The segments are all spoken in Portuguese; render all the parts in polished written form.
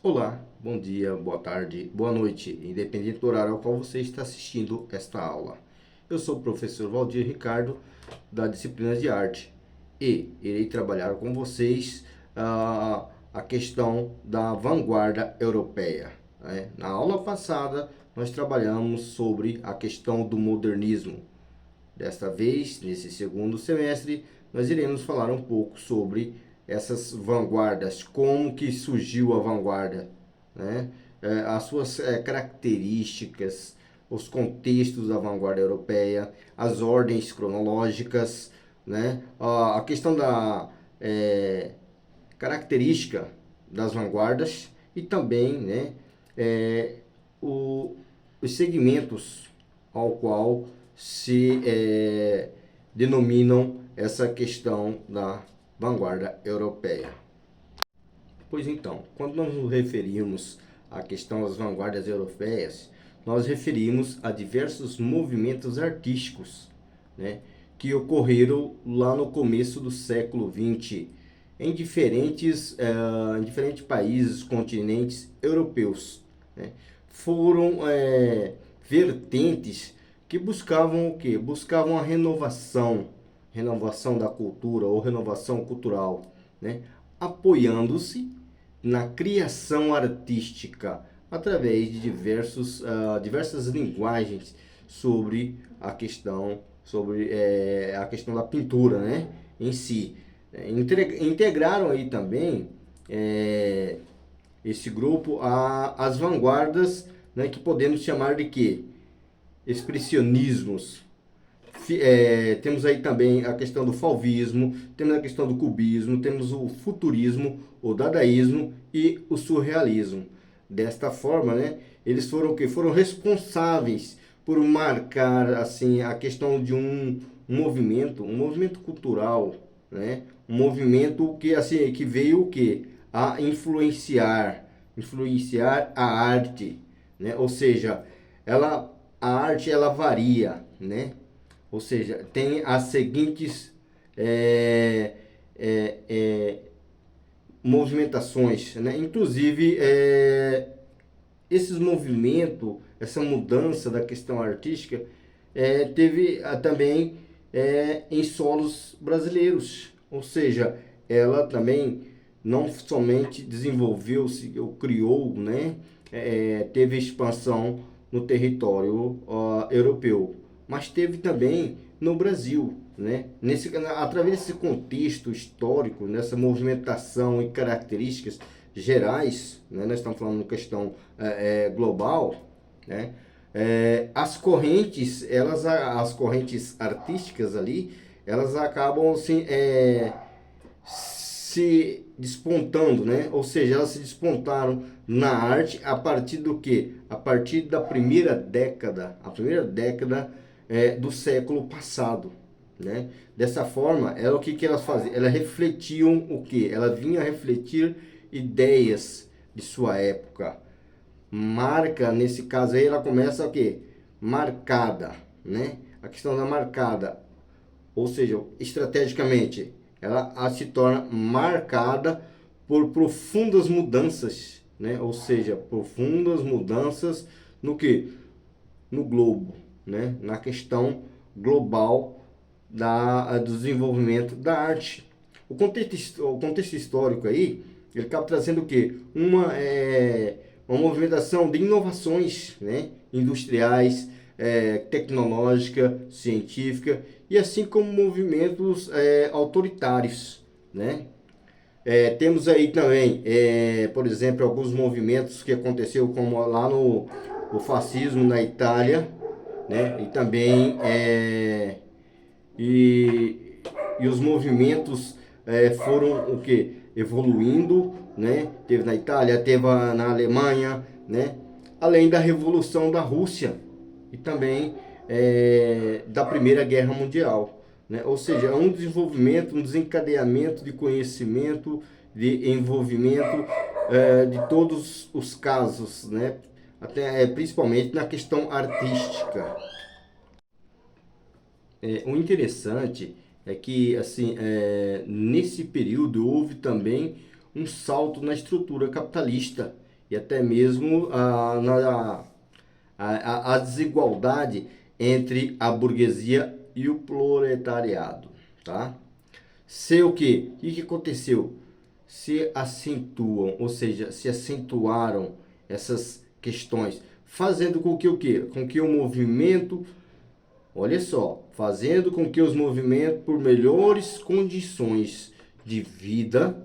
Olá, bom dia, boa tarde, boa noite, independente do horário ao qual você está assistindo esta aula. Eu sou o professor Valdir Ricardo, da disciplina de arte, e irei trabalhar com vocês a questão da vanguarda europeia, né? Na aula passada, nós trabalhamos sobre a questão do modernismo. Desta vez, nesse segundo semestre, nós iremos falar um pouco sobre essas vanguardas, como que surgiu a vanguarda, né? As suas características, os contextos da vanguarda europeia, as ordens cronológicas, né? A questão da característica das vanguardas e também, né, é, o, os segmentos ao qual se denominam essa questão da vanguarda europeia. Pois então, quando nós nos referimos à questão das vanguardas europeias, nós referimos a diversos movimentos artísticos, né, que ocorreram lá no começo do século XX em diferentes países, continentes europeus, né. Foram vertentes que buscavam o quê? Buscavam a renovação da cultura ou renovação cultural, né, apoiando-se na criação artística através de diversas linguagens sobre a questão da pintura, né, em si. Integraram aí também esse grupo as vanguardas, né, que podemos chamar de quê? Expressionismos. Temos aí também a questão do fauvismo, temos a questão do cubismo, temos o futurismo, o dadaísmo e o surrealismo. Desta forma, né, eles foram o quê? Foram responsáveis por marcar assim a questão de um movimento cultural, né? Um movimento que assim que veio o quê? A influenciar a arte, né? Ou seja, a arte ela varia, né? Ou seja, tem as seguintes é, é, é, movimentações, né? Inclusive, esses movimentos, essa mudança da questão artística, teve também em solos brasileiros. Ou seja, ela também não somente desenvolveu-se ou criou, né? Teve expansão no território europeu, mas teve também no Brasil, né? Através desse contexto histórico, nessa movimentação e características gerais, né? Nós estamos falando de questão global, né? As correntes artísticas ali, elas acabam assim, se despontando, né? Ou seja, elas se despontaram na arte a partir do que? A partir da a primeira década do século passado, né? Dessa forma, o que elas faziam? Elas refletiam o que? Ela vinha refletir ideias de sua época. Marca, nesse caso aí, ela começa o quê? Marcada, né? A questão da marcada, ou seja, estrategicamente, ela se torna marcada por profundas mudanças, né? Ou seja, profundas mudanças no que? No globo, né? Na questão global do desenvolvimento da arte. O contexto histórico aí, ele acaba trazendo o quê? Uma movimentação de inovações, né? Industriais, tecnológica, científica, e assim como movimentos autoritários, né? Temos aí também, por exemplo, alguns movimentos que aconteceu como lá no fascismo na Itália, né? E também e, e os movimentos foram o que? Evoluindo, né? Teve na Itália, teve na Alemanha, né? Além da Revolução da Rússia e também da Primeira Guerra Mundial, né? Ou seja, é um desenvolvimento, um desencadeamento de conhecimento, de envolvimento de todos os casos, né? Até, principalmente na questão artística. O interessante é que assim nesse período houve também um salto na estrutura capitalista e até mesmo a desigualdade entre a burguesia e o proletariado, tá? Se o quê? O que aconteceu? Se acentuam, ou seja, se acentuaram essas questões, fazendo com que o quê? Com que o movimento, olha só, fazendo com que os movimentos por melhores condições de vida,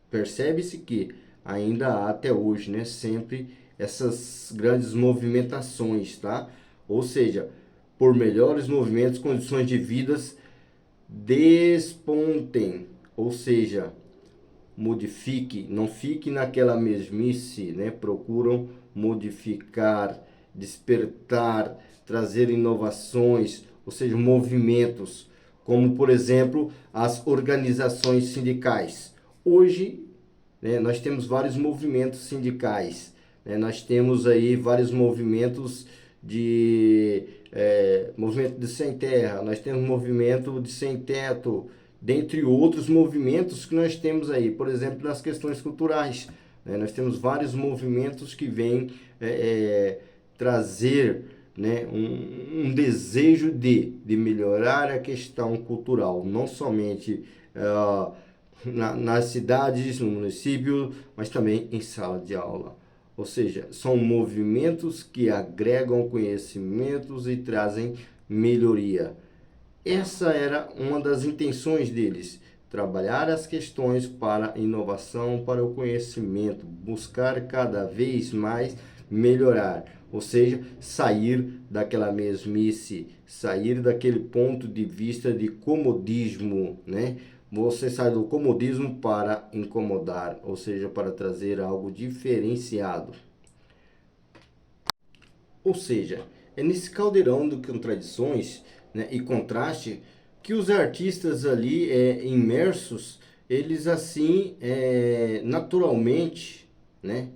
percebe-se que ainda há até hoje, né, sempre essas grandes movimentações, tá? Ou seja, por melhores movimentos, condições de vidas despontem, ou seja, modifique, não fique naquela mesmice, né? Procuram modificar, despertar, trazer inovações, ou seja, movimentos, como por exemplo as organizações sindicais. Hoje, né, nós temos vários movimentos sindicais, né? Nós temos aí vários movimentos de movimento de sem terra, nós temos movimento de sem teto, dentre outros movimentos que nós temos aí, por exemplo, nas questões culturais, né? Nós temos vários movimentos que vêm trazer, né, um desejo de melhorar a questão cultural, não somente nas cidades, no município, mas também em sala de aula. Ou seja, são movimentos que agregam conhecimentos e trazem melhoria. Essa era uma das intenções deles, trabalhar as questões para a inovação, para o conhecimento, buscar cada vez mais melhorar, ou seja, sair daquela mesmice, sair daquele ponto de vista de comodismo, né? Você sai do comodismo para incomodar, ou seja, para trazer algo diferenciado. Ou seja, é nesse caldeirão de contradições, né, e contraste que os artistas ali imersos, eles assim, naturalmente, né,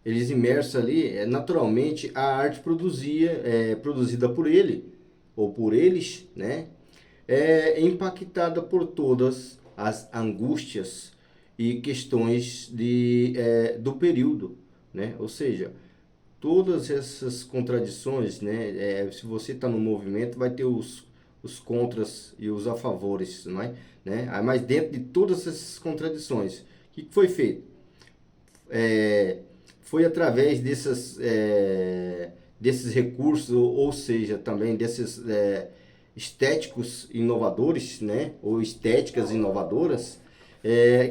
eles imersos ali, naturalmente a arte produzida por ele, ou por eles, né, é impactada por todas as angústias e questões do período, né? Ou seja, todas essas contradições, né? Se você está no movimento, vai ter os contras e os a favores, não é? Né? Mas dentro de todas essas contradições, o que foi feito? Foi através desses recursos, ou seja, também desses estéticos inovadores, né? Ou estéticas inovadoras,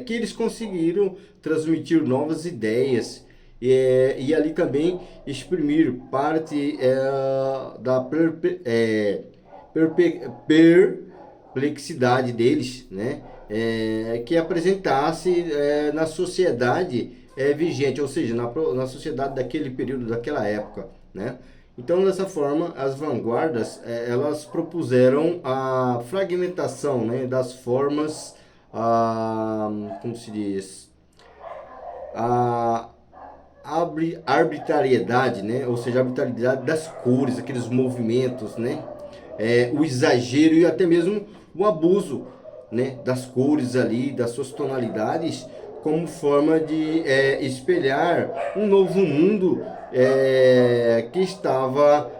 que eles conseguiram transmitir novas ideias e ali também exprimir parte da perplexidade deles, né? Que apresentasse na sociedade vigente, ou seja, na sociedade daquele período, daquela época, né? Então, dessa forma, as vanguardas elas propuseram a fragmentação, né, das formas, como se diz, a arbitrariedade, né? Ou seja, a arbitrariedade das cores, aqueles movimentos, né? O exagero e até mesmo o abuso, né? Das cores ali, das suas tonalidades, como forma de espelhar um novo mundo que estava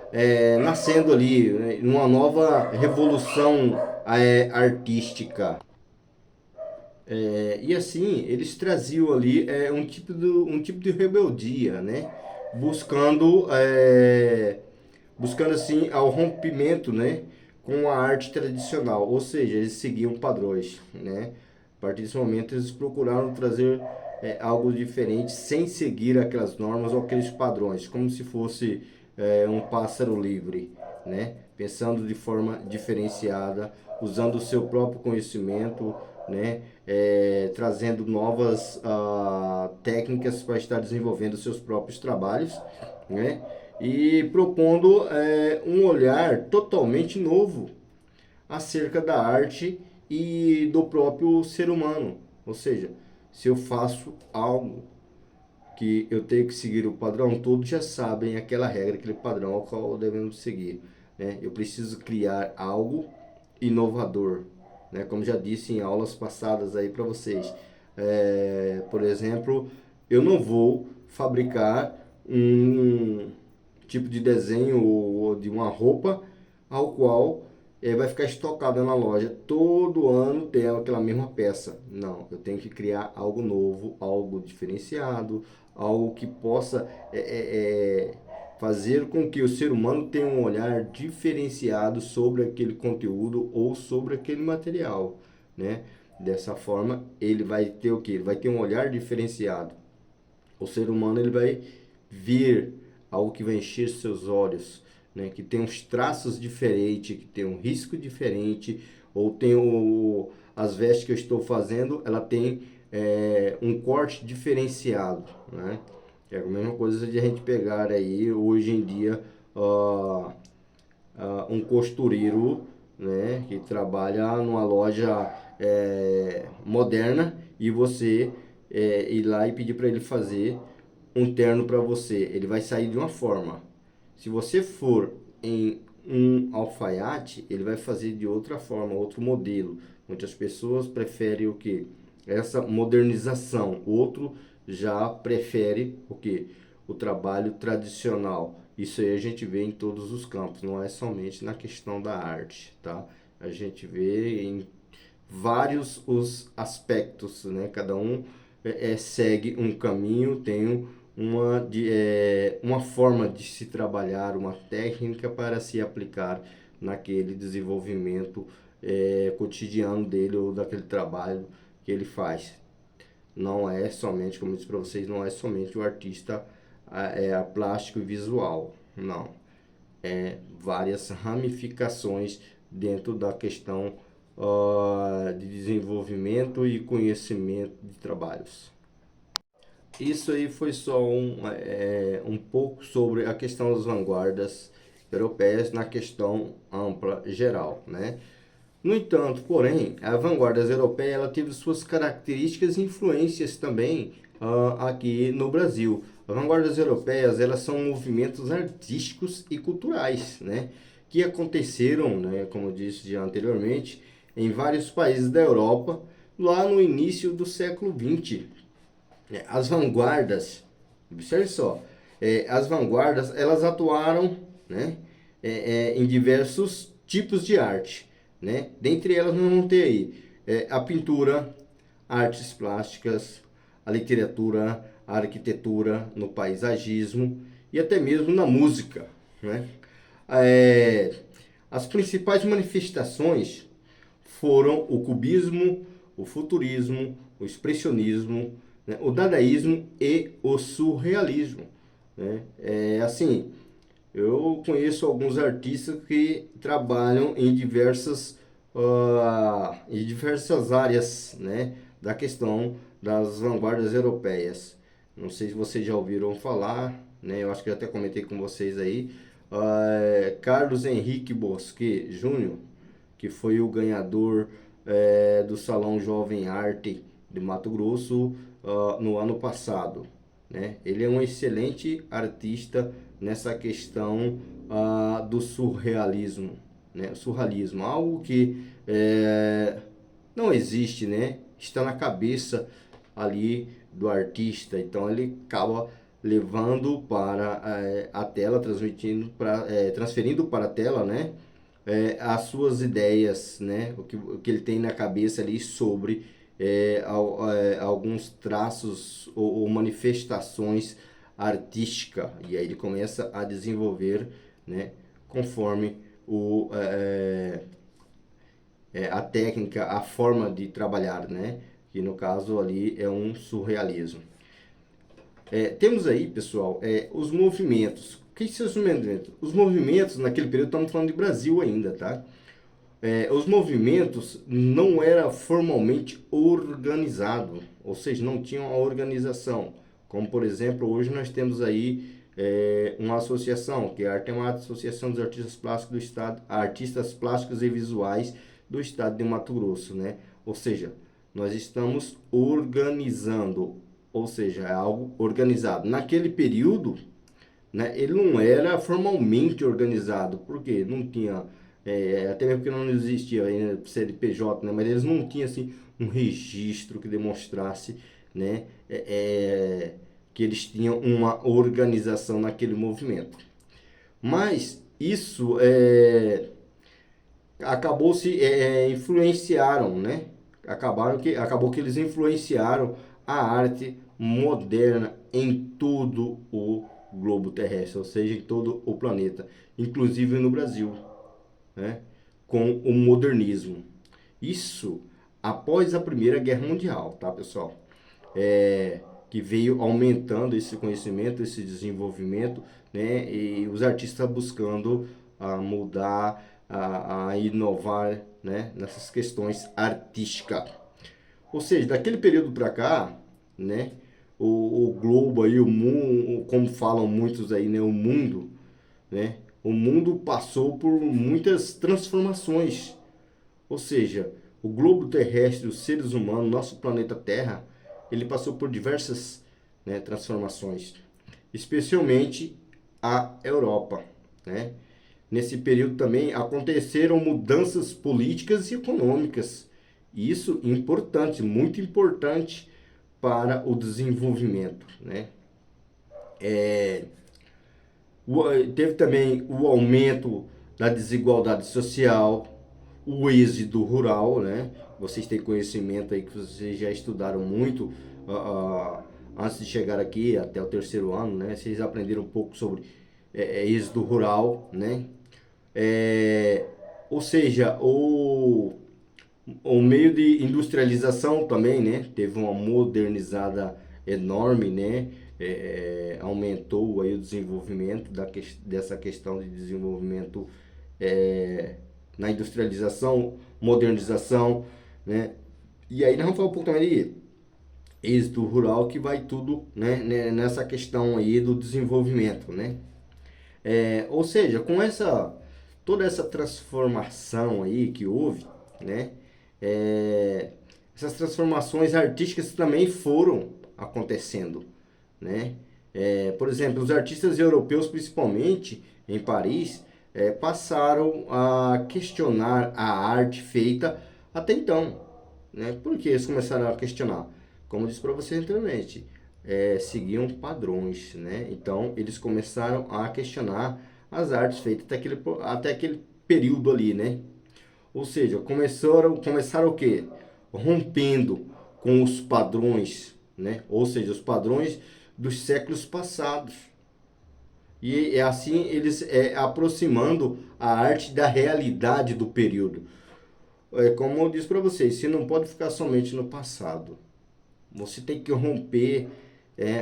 nascendo ali, né? Uma nova revolução artística. E assim, eles traziam ali um tipo de rebeldia, né? Buscando, buscando assim, ao rompimento, né? Com a arte tradicional, ou seja, eles seguiam padrões, né? A partir desse momento, eles procuraram trazer algo diferente, sem seguir aquelas normas ou aqueles padrões, como se fosse um pássaro livre, né? Pensando de forma diferenciada, usando o seu próprio conhecimento, né? Trazendo novas técnicas para estar desenvolvendo seus próprios trabalhos, né? E propondo um olhar totalmente novo acerca da arte e do próprio ser humano. Ou seja, se eu faço algo que eu tenho que seguir o padrão, todos já sabem aquela regra, aquele padrão ao qual devemos seguir, né? Eu preciso criar algo inovador, né? Como já disse em aulas passadas aí para vocês. Por exemplo, eu não vou fabricar um tipo de desenho ou de uma roupa ao qual vai ficar estocada na loja. Todo ano tem aquela mesma peça. Não, eu tenho que criar algo novo, algo diferenciado, algo que possa fazer com que o ser humano tenha um olhar diferenciado sobre aquele conteúdo ou sobre aquele material, né? Dessa forma, ele vai ter o quê? Ele vai ter um olhar diferenciado. O ser humano ele vai ver algo que vai encher seus olhos, né? Que tem uns traços diferentes, que tem um risco diferente, ou tem as vestes que eu estou fazendo, ela tem um corte diferenciado, né? É a mesma coisa de a gente pegar aí hoje em dia uh, um costureiro, né, que trabalha numa loja moderna e você ir lá e pedir para ele fazer um terno para você. Ele vai sair de uma forma. Se você for em um alfaiate, ele vai fazer de outra forma, outro modelo. Muitas pessoas preferem o que? Essa modernização. Outro já prefere o que? O trabalho tradicional. Isso aí a gente vê em todos os campos, não é somente na questão da arte, tá? A gente vê em vários os aspectos, né? Cada um segue um caminho, tem uma forma de se trabalhar, uma técnica para se aplicar naquele desenvolvimento cotidiano dele ou daquele trabalho que ele faz. Não é somente, como eu disse para vocês, não é somente o artista plástico e visual, não. É várias ramificações dentro da questão de desenvolvimento e conhecimento de trabalhos. Isso aí foi só um pouco sobre a questão das vanguardas europeias na questão ampla geral, né? No entanto, porém, a vanguarda europeia ela teve suas características e influências também aqui no Brasil. As vanguardas europeias elas são movimentos artísticos e culturais, né, que aconteceram, né, como eu disse já anteriormente, em vários países da Europa lá no início do século XX. As vanguardas, observe só, as vanguardas elas atuaram, né, em diversos tipos de arte, né? Dentre elas nós vamos ter aí a pintura, artes plásticas, a literatura, a arquitetura, no paisagismo e até mesmo na música, né? É, as principais manifestações foram o cubismo, o futurismo, o expressionismo, né, o dadaísmo e o surrealismo, né? Assim, eu conheço alguns artistas que trabalham em diversas áreas, né, da questão das vanguardas europeias. Não sei se vocês já ouviram falar, né, eu acho que eu até comentei com vocês aí. Carlos Henrique Bosquet Júnior, que foi o ganhador do Salão Jovem Arte de Mato Grosso no ano passado, né? Ele é um excelente artista nessa questão do surrealismo, né? Surrealismo, algo que não existe, né? Está na cabeça ali do artista, então ele acaba levando para a tela, transferindo para a tela, né? As suas ideias, né? O que ele tem na cabeça ali sobre alguns traços ou manifestações artísticas. E aí ele começa a desenvolver, né? Conforme a técnica, a forma de trabalhar, né? Que no caso ali é um surrealismo. Temos aí, pessoal, os movimentos. O que são os movimentos? Os movimentos, naquele período, estamos falando de Brasil ainda, tá? Os movimentos não era formalmente organizado, ou seja, não tinham uma organização. Como, por exemplo, hoje nós temos aí uma associação, que é a Artemata, Associação dos Artistas Plásticos do Estado, Artistas Plásticos e Visuais do Estado de Mato Grosso, né? Ou seja, nós estamos organizando, ou seja, é algo organizado. Naquele período, né, ele não era formalmente organizado, porque não tinha, até mesmo porque não existia ainda CNPJ, né, mas eles não tinham assim um registro que demonstrasse, né, que eles tinham uma organização naquele movimento. Mas isso influenciaram, né? Acabou que eles influenciaram a arte moderna em todo o globo terrestre, ou seja, em todo o planeta, inclusive no Brasil, né? Com o modernismo. Isso após a Primeira Guerra Mundial, tá, pessoal? Que veio aumentando esse conhecimento, esse desenvolvimento, né? E os artistas buscando mudar, a inovar, né? Nessas questões artísticas. Ou seja, daquele período para cá, né? O globo aí, o mundo, como falam muitos aí, né? O mundo, né? O mundo passou por muitas transformações. Ou seja, o globo terrestre, os seres humanos, nosso planeta Terra, ele passou por diversas, né, transformações, especialmente a Europa, né? Nesse período também aconteceram mudanças políticas e econômicas. Isso importante, muito importante para o desenvolvimento, né? Teve também o aumento da desigualdade social, o êxodo rural, né? Vocês têm conhecimento aí que vocês já estudaram muito antes de chegar aqui até o terceiro ano, né? Vocês aprenderam um pouco sobre êxodo rural, né? É, ou seja, o meio de industrialização também, né? Teve uma modernizada enorme, né? Aumentou aí o desenvolvimento dessa questão de desenvolvimento na industrialização, modernização, né? E aí nós vamos falar um pouco também de êxito rural, que vai tudo, né, nessa questão aí do desenvolvimento, né? Ou seja, com toda essa transformação aí que houve, né? Essas transformações artísticas também foram acontecendo, né? Por exemplo, os artistas europeus, principalmente em Paris, passaram a questionar a arte feita até então, né? Por que eles começaram a questionar? Como eu disse para você anteriormente, seguiam padrões, né? Então eles começaram a questionar as artes feitas até aquele período ali, né? Ou seja, começaram o quê? Rompendo com os padrões, né? Ou seja, os padrões dos séculos passados. E é assim eles aproximando a arte da realidade do período. Como eu disse para vocês, você não pode ficar somente no passado. Você tem que romper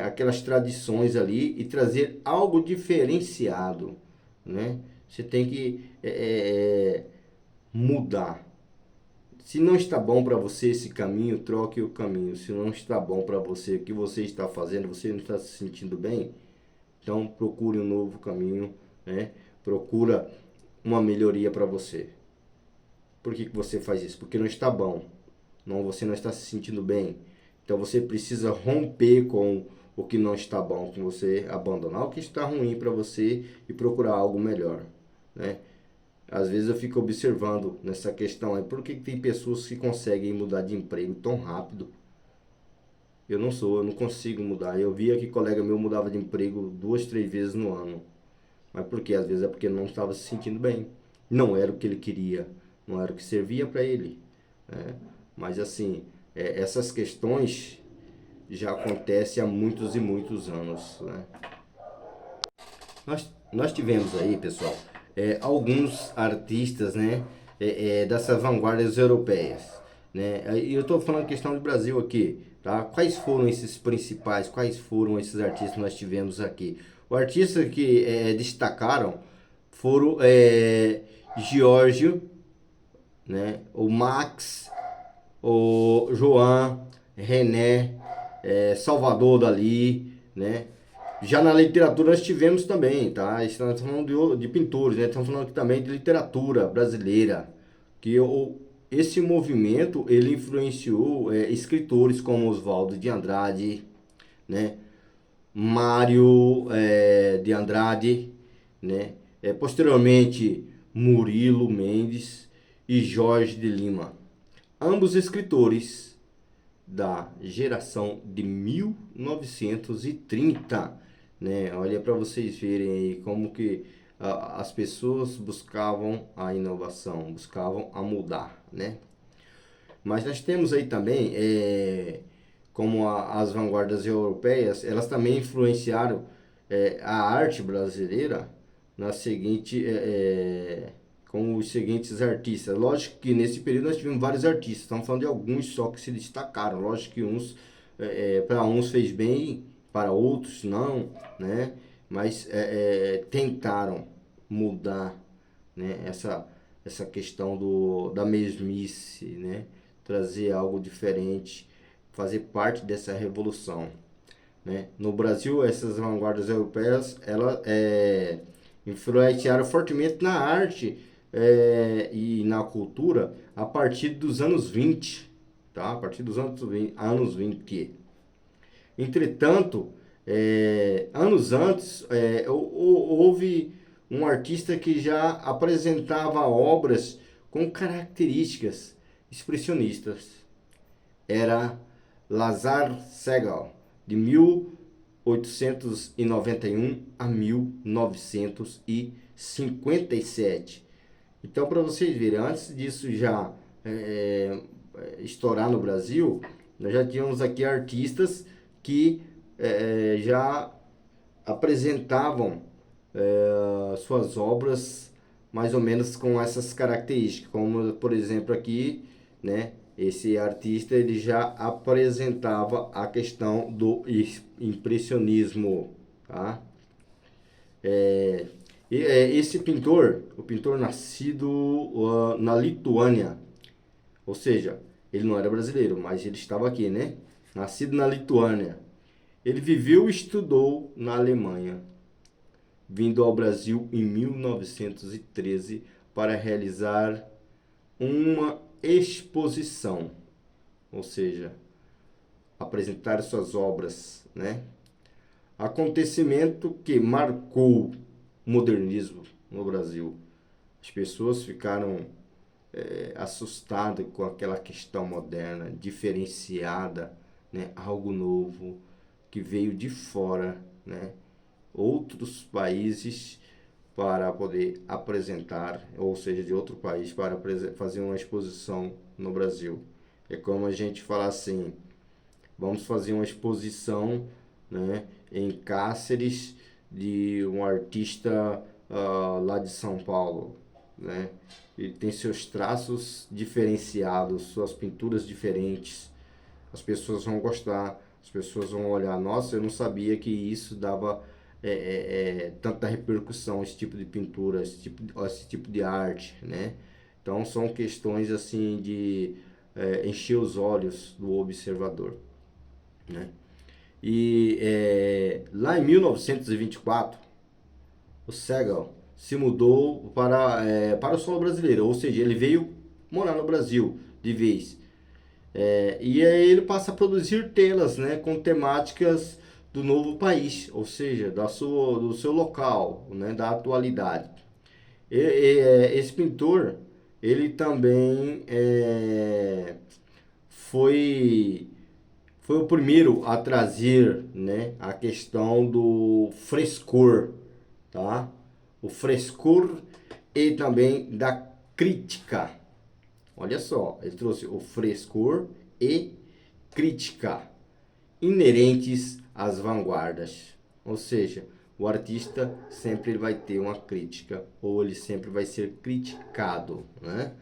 aquelas tradições ali e trazer algo diferenciado, né? Você tem que mudar. Se não está bom para você esse caminho, troque o caminho. Se não está bom para você o que você está fazendo, você não está se sentindo bem, então procure um novo caminho, né? Procura uma melhoria para você. Por que você faz isso? Porque não está bom. Não, você não está se sentindo bem. Então você precisa romper com o que não está bom, com você abandonar o que está ruim para você e procurar algo melhor, né? Às vezes eu fico observando nessa questão aí, por que tem pessoas que conseguem mudar de emprego tão rápido? Eu não consigo mudar. Eu via que colega meu mudava de emprego 2, 3 vezes no ano. Mas por quê? Às vezes é porque não estava se sentindo bem. Não era o que ele queria, não era o que servia para ele, né? Mas assim, essas questões já acontecem há muitos e muitos anos, né? Nós tivemos aí, pessoal, alguns artistas, né, dessas vanguardas europeias, né? E eu estou falando questão do Brasil aqui, tá? Quais foram esses principais, quais foram esses artistas que nós tivemos aqui? O artista que destacaram foram Giorgio, né? O Max, o João, René, Salvador Dali, né? Já na literatura nós tivemos também, tá? Estamos falando de pintores, né? Estamos falando aqui também de literatura brasileira, que esse movimento ele influenciou escritores como Oswaldo de Andrade, né? Mário de Andrade, né? Posteriormente Murilo Mendes e Jorge de Lima, ambos escritores, da geração de 1930, né? Olha para vocês verem aí como que as pessoas buscavam a inovação, buscavam a mudar, né? Mas nós temos aí também, como as vanguardas europeias, elas também influenciaram a arte brasileira na seguinte, com os seguintes artistas. Lógico que nesse período nós tivemos vários artistas, estamos falando de alguns só que se destacaram. Lógico que uns, para uns fez bem, para outros não, né? Mas tentaram mudar, né? Essa questão da mesmice, né? Trazer algo diferente, fazer parte dessa revolução, né? No Brasil, essas vanguardas europeias, elas influenciaram fortemente na arte e na cultura a partir dos anos 20, tá? A partir dos anos 20. Entretanto, anos antes, houve um artista que já apresentava obras com características expressionistas. Era Lazar Segal, de 1891 a 1957. Então, para vocês verem, antes disso já estourar no Brasil, nós já tínhamos aqui artistas que já apresentavam suas obras mais ou menos com essas características, como por exemplo aqui, né, esse artista ele já apresentava a questão do impressionismo, tá? Esse pintor, o pintor nascido na Lituânia, ou seja, ele não era brasileiro, mas ele estava aqui, né? Nascido na Lituânia. Ele viveu e estudou na Alemanha, vindo ao Brasil em 1913 para realizar uma exposição, ou seja, apresentar suas obras, né? Acontecimento que marcou o modernismo no Brasil. As pessoas ficaram assustadas com aquela questão moderna, diferenciada, né? Algo novo que veio de fora, né? Outros países para poder apresentar, ou seja, de outro país para fazer uma exposição no Brasil. É como a gente falar assim, vamos fazer uma exposição, né, em Cáceres de um artista lá de São Paulo, né? Ele tem seus traços diferenciados, suas pinturas diferentes. As pessoas vão gostar, as pessoas vão olhar, nossa, eu não sabia que isso dava tanta repercussão, esse tipo de pintura, esse tipo de arte, né? Então são questões assim de encher os olhos do observador, né? E lá em 1924, o Segal se mudou para o solo brasileiro, ou seja, ele veio morar no Brasil de vez. E aí ele passa a produzir telas, né, com temáticas do novo país, ou seja, do seu local, né, da atualidade. Esse pintor, ele também foi foi o primeiro a trazer, né, a questão do frescor, tá? O frescor e também da crítica. Olha só, ele trouxe o frescor e crítica inerentes às vanguardas. Ou seja, o artista sempre ele vai ter uma crítica ou ele sempre vai ser criticado, né?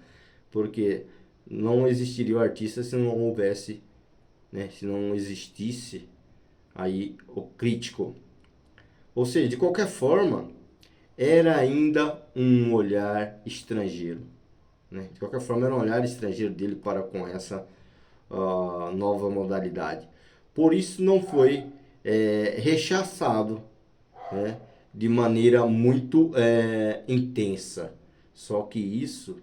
Porque não existiria o artista se não houvesse, né, se não existisse aí o crítico. Ou seja, de qualquer forma, era ainda um olhar estrangeiro, né? De qualquer forma, era um olhar estrangeiro dele para com essa nova modalidade. Por isso não foi rechaçado, né, de maneira muito intensa. Só que isso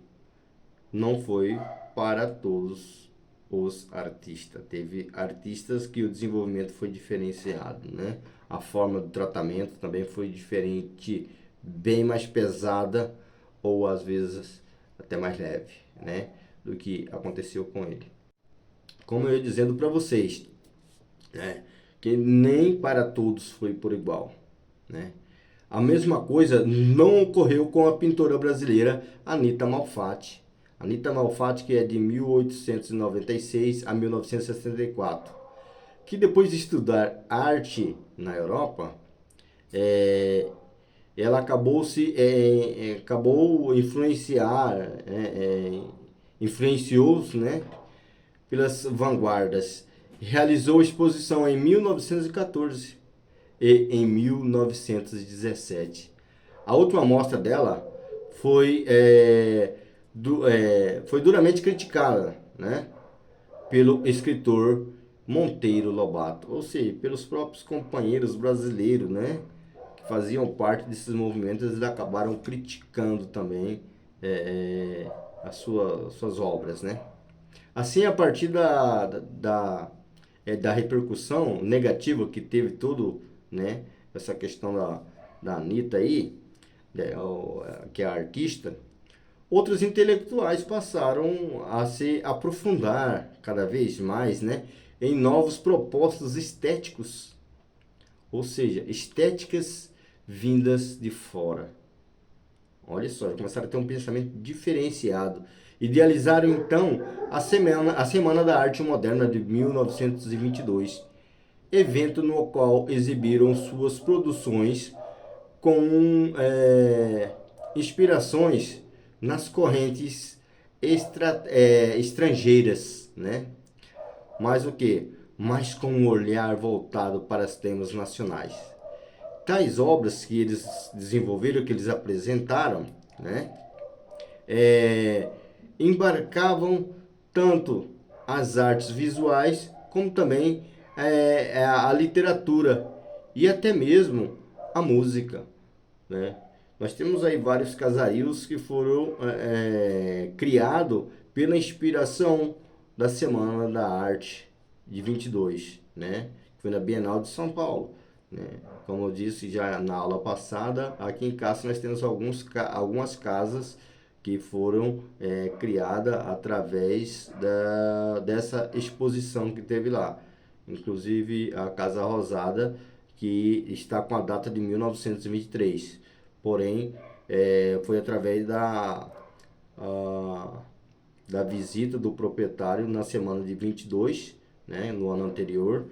não foi para todos os artistas. Teve artistas que o desenvolvimento foi diferenciado, né? A forma do tratamento também foi diferente, bem mais pesada ou às vezes até mais leve, né, do que aconteceu com ele. como eu ia dizendo para vocês, né, que nem para todos foi por igual, né? A mesma coisa não ocorreu com a pintora brasileira Anita Malfatti. Anita Malfatti, que é de 1896 a 1964, que depois de estudar arte na Europa, é, ela acabou influenciou-se, né, pelas vanguardas. Realizou exposição em 1914 e em 1917. A última mostra dela foi, foi duramente criticada, né, pelo escritor Monteiro Lobato, ou seja, pelos próprios companheiros brasileiros, né, que faziam parte desses movimentos. Eles acabaram criticando também suas obras, né? Assim, a partir da repercussão negativa que teve tudo, né, essa questão da Anitta aí, que é a artista, outros intelectuais passaram a se aprofundar cada vez mais, né, em novos propósitos estéticos, ou seja, estéticas vindas de fora. Olha só, começaram a ter um pensamento diferenciado. Idealizaram então a Semana da Arte Moderna de 1922, evento no qual exibiram suas produções com inspirações nas correntes estrangeiras, né? Mas o que? Mas com um olhar voltado para os temas nacionais. Tais obras que eles desenvolveram, que eles apresentaram, né, embarcavam tanto as artes visuais como também a literatura e até mesmo a música, né? Nós temos aí vários casarios que foram criados pela inspiração da Semana da Arte de 22, né? Que foi na Bienal de São Paulo, né? Como eu disse já na aula passada, aqui em Castro nós temos algumas casas que foram criadas através dessa exposição que teve lá. Inclusive a Casa Rosada, que está com a data de 1923. Porém, foi através da visita do proprietário na semana de 22, né, no ano anterior,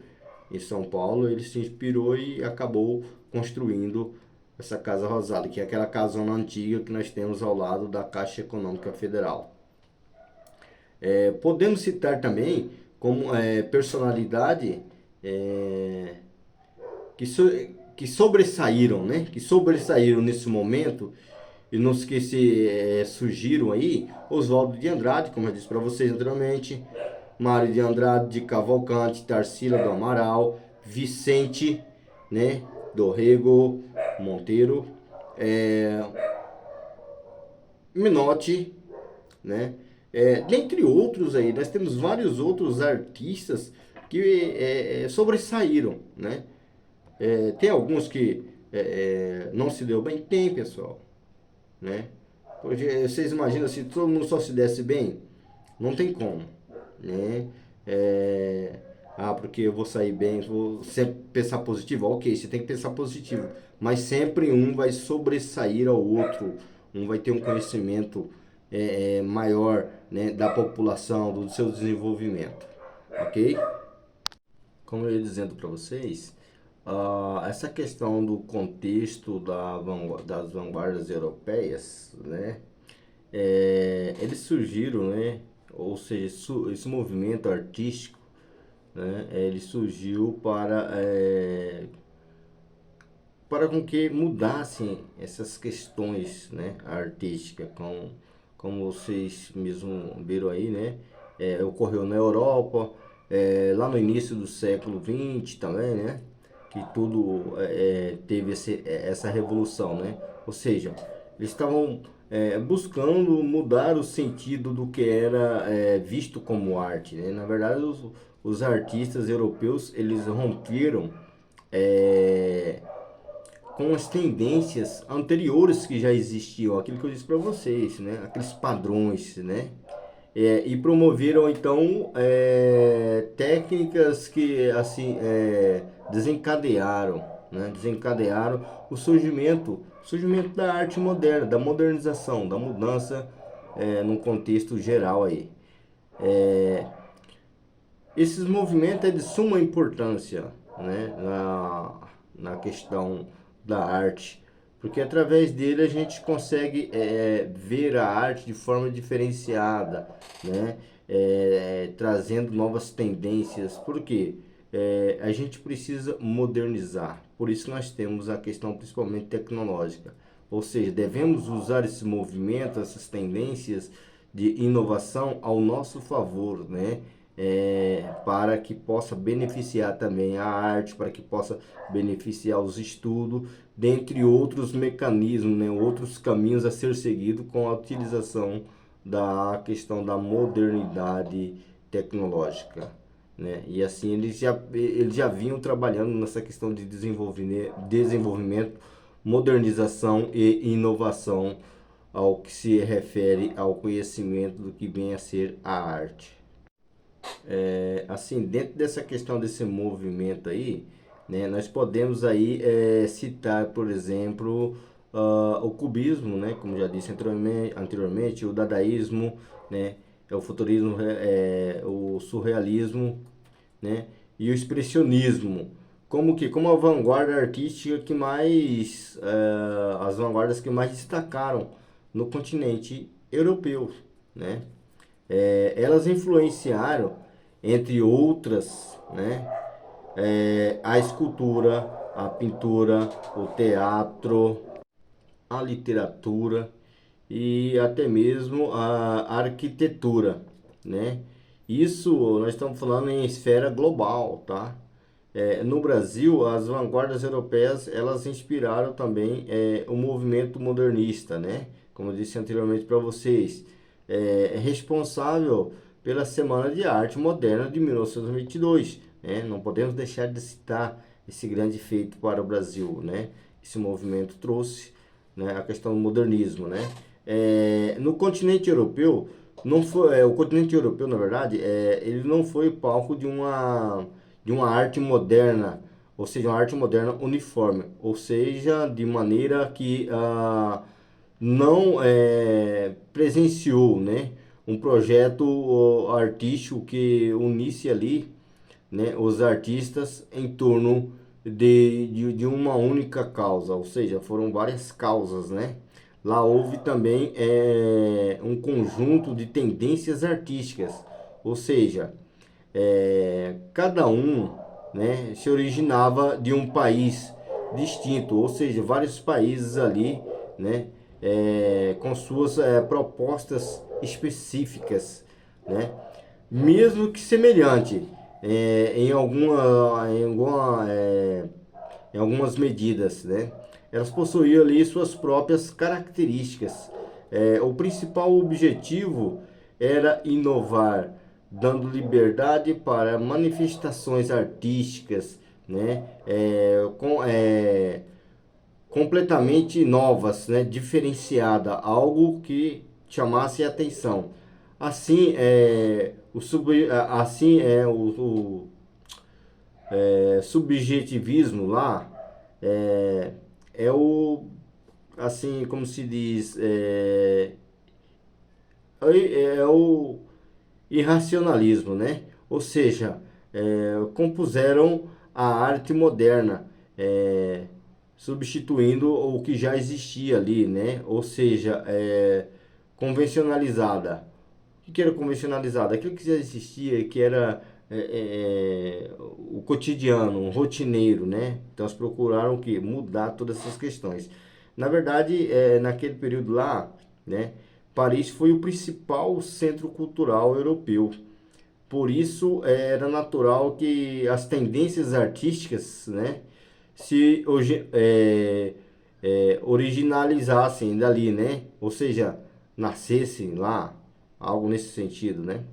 em São Paulo. Ele se inspirou e acabou construindo essa Casa Rosada, que é aquela casona antiga que nós temos ao lado da Caixa Econômica Federal. Podemos citar também como personalidade que sobressaíram, né? Que sobressaíram nesse momento e nos que surgiram aí: Oswaldo de Andrade, como eu disse para vocês anteriormente, Mário de Andrade de Cavalcante, Tarsila do Amaral, Vicente, né, Dorrego Monteiro, Minotti, né? Dentre outros aí, nós temos vários outros artistas que sobressaíram, né? Tem alguns que não se deu bem? Tem, pessoal, né? Porque vocês imaginam, se todo mundo só se desse bem? Não tem como, né? Porque eu vou sair bem, vou sempre pensar positivo. Ok, você tem que pensar positivo, mas sempre um vai sobressair ao outro, um vai ter um conhecimento maior, né, da população, do seu desenvolvimento, ok? Como eu ia dizendo para vocês, essa questão do contexto das vanguardas europeias, né, eles surgiram, né, ou seja, esse movimento artístico, né, ele surgiu para com que mudassem essas questões, né, artísticas, como vocês mesmo viram aí, né, ocorreu na Europa, lá no início do século XX também, né, que tudo teve essa revolução, né, ou seja, eles estavam buscando mudar o sentido do que era visto como arte, né. Na verdade, os artistas europeus, eles romperam com as tendências anteriores que já existiam, aquilo que eu disse para vocês, né? Aqueles padrões, né? e promoveram então técnicas que assim desencadearam, né? Desencadearam o surgimento da arte moderna, da modernização, da mudança num contexto geral aí. Esses movimentos é de suma importância, né, na questão da arte, porque através dele a gente consegue ver a arte de forma diferenciada, né, trazendo novas tendências. Por quê? A gente precisa modernizar, por isso nós temos a questão principalmente tecnológica, ou seja, devemos usar esse movimento, essas tendências de inovação ao nosso favor, né? Para que possa beneficiar também a arte, para que possa beneficiar os estudos, dentre outros mecanismos, né? Outros caminhos a ser seguido com a utilização da questão da modernidade tecnológica. Né? E assim eles já vinham trabalhando nessa questão de desenvolvimento, modernização e inovação ao que se refere ao conhecimento do que vem a ser a arte. Assim, dentro dessa questão desse movimento aí, né, nós podemos aí citar, por exemplo, o cubismo, né, como já disse anteriormente, o dadaísmo, né, o futurismo, o surrealismo, né, e o expressionismo, como a vanguarda artística que mais, as vanguardas que mais destacaram no continente europeu, né? Elas influenciaram, entre outras, né, a escultura, a pintura, o teatro, a literatura e até mesmo a arquitetura, né? Isso nós estamos falando em esfera global, tá? No Brasil, as vanguardas europeias elas inspiraram também o movimento modernista, né? Como eu disse anteriormente para vocês, é responsável pela Semana de Arte Moderna de 1922, né? Não podemos deixar de citar esse grande feito para o Brasil, né? Esse movimento trouxe, né, a questão do modernismo, né? No continente europeu, não foi, o continente europeu, na verdade, ele não foi palco de uma arte moderna, ou seja, uma arte moderna uniforme, ou seja, de maneira que não presenciou, né, um projeto artístico que unisse ali, né, os artistas em torno de uma única causa, ou seja, foram várias causas, né? Lá houve também um conjunto de tendências artísticas, ou seja, cada um, né, se originava de um país distinto, ou seja, vários países ali, né, com suas propostas específicas, né, mesmo que semelhante em algumas medidas, né? Elas possuíam ali suas próprias características. O principal objetivo era inovar, dando liberdade para manifestações artísticas, né? Completamente novas, né? Diferenciada, algo que chamasse a atenção. Assim, o subjetivismo lá é, é o, assim, como se diz, é o irracionalismo, né? Ou seja, compuseram a arte moderna, substituindo o que já existia ali, né? Ou seja, convencionalizada. O que era convencionalizado? Aquilo que já existia, que era o cotidiano, um rotineiro, né? Então eles procuraram o quê? Mudar todas essas questões. Na verdade, naquele período lá, né? Paris foi o principal centro cultural europeu. Por isso era natural que as tendências artísticas, né? Se originalizassem dali, né? Ou seja, nascessem lá, algo nesse sentido, né?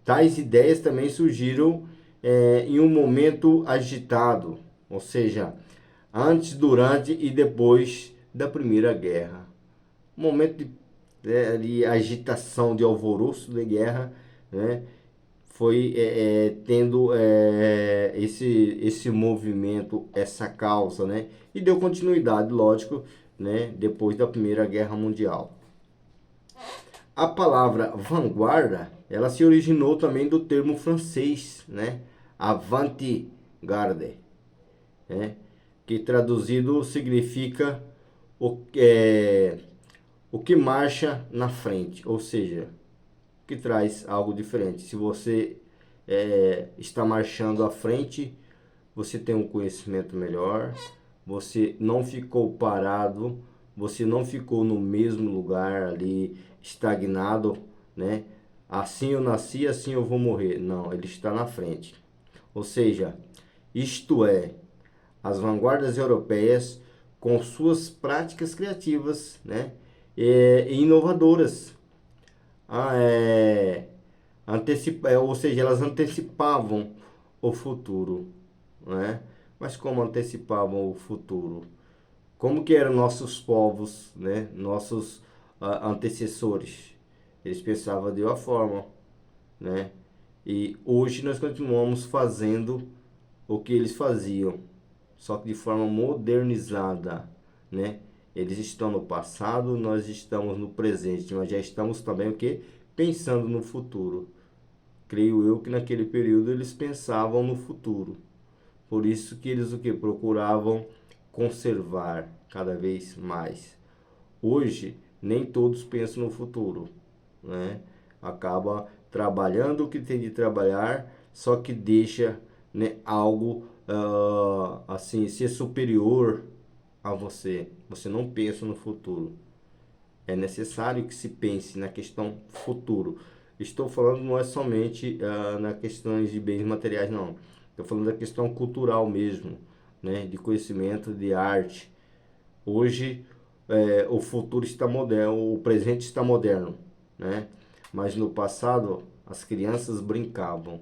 Tais ideias também surgiram em um momento agitado, ou seja, antes, durante e depois da Primeira Guerra. Um momento de agitação, de alvoroço de guerra, né? Foi tendo esse movimento, essa causa, né? E deu continuidade, lógico, né? Depois da Primeira Guerra Mundial. A palavra vanguarda, ela se originou também do termo francês, né? Avant-garde, né? Que traduzido significa o que marcha na frente, ou seja, que traz algo diferente. Se você está marchando à frente, você tem um conhecimento melhor, você não ficou parado, você não ficou no mesmo lugar ali, estagnado, né? Assim eu nasci, assim eu vou morrer. Não, ele está na frente. Ou seja, isto é, as vanguardas europeias com suas práticas criativas, né? E inovadoras. Ah, ou seja, elas antecipavam o futuro, né? Mas como antecipavam o futuro? Como que eram nossos povos, né? Nossos antecessores? Eles pensavam de uma forma, né? E hoje nós continuamos fazendo o que eles faziam, só que de forma modernizada, né? Eles estão no passado, nós estamos no presente, mas já estamos também o que? Pensando no futuro. Creio eu que naquele período eles pensavam no futuro. Por isso que eles o que? Procuravam conservar cada vez mais. Hoje, nem todos pensam no futuro, né? Acaba trabalhando o que tem de trabalhar, só que deixa, né, algo assim, ser superior a você. Você não pensa no futuro. É necessário que se pense na questão futuro. Estou falando não é somente na questões de bens materiais, não. Estou falando da questão cultural mesmo, né? De conhecimento, de arte. Hoje o futuro está moderno, o presente está moderno, né? Mas no passado as crianças brincavam.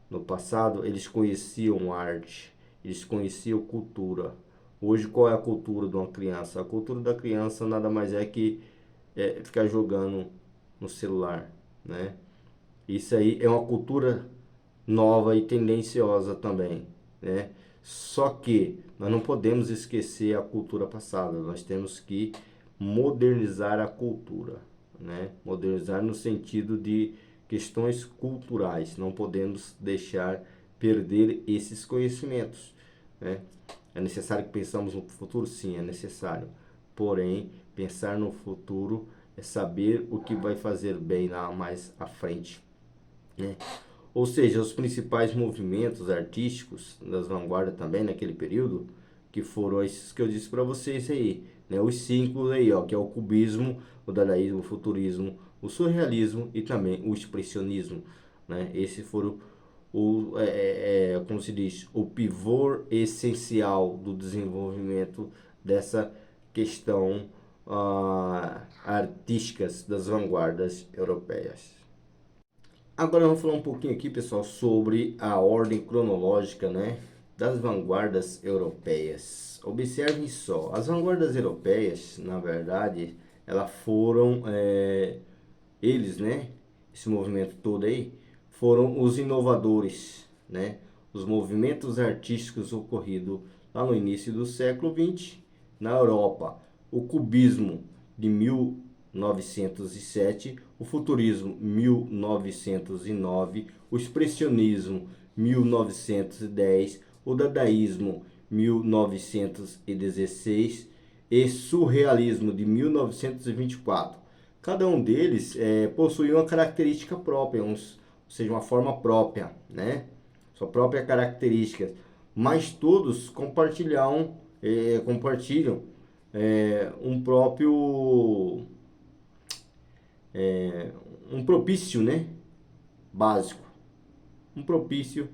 No passado eles conheciam arte, eles conheciam cultura. Hoje qual é a cultura de uma criança? A cultura da criança nada mais é que ficar jogando no celular, né? Isso aí é uma cultura nova e tendenciosa também, né? Só que nós não podemos esquecer a cultura passada, nós temos que modernizar a cultura, né? Modernizar no sentido de questões culturais, não podemos deixar perder esses conhecimentos, né? É necessário que pensamos no futuro? Sim, é necessário. Porém, pensar no futuro é saber o que vai fazer bem lá mais à frente, né? Ou seja, os principais movimentos artísticos das vanguardas também naquele período, que foram esses que eu disse para vocês aí, né? Os cinco aí, ó, que é o cubismo, o dadaísmo, o futurismo, o surrealismo e também o expressionismo, né? Esses foram como se diz, o pivô essencial do desenvolvimento dessa questão artísticas das vanguardas europeias. Agora vamos falar um pouquinho aqui, pessoal, sobre a ordem cronológica, né, das vanguardas europeias. Observem só, as vanguardas europeias, na verdade, elas foram, eles, né, esse movimento todo aí, foram os inovadores, né, os movimentos artísticos ocorridos lá no início do século XX na Europa. O cubismo de 1907, o futurismo 1909, o expressionismo 1910, o dadaísmo 1916 e surrealismo de 1924. Cada um deles possui uma característica própria, ou seja, uma forma própria, né? Sua própria característica, mas todos compartilham um próprio um propício, né? Básico, um propício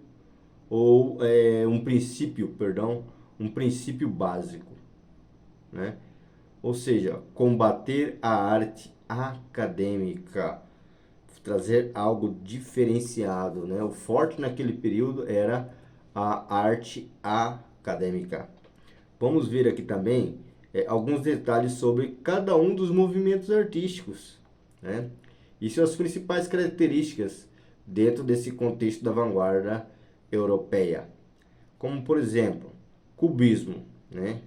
ou um princípio, perdão, um princípio básico, né? Ou seja, combater a arte acadêmica, trazer algo diferenciado, né? O forte naquele período era a arte acadêmica. Vamos ver aqui também alguns detalhes sobre cada um dos movimentos artísticos, né? E suas principais características dentro desse contexto da vanguarda europeia, como por exemplo, cubismo, né?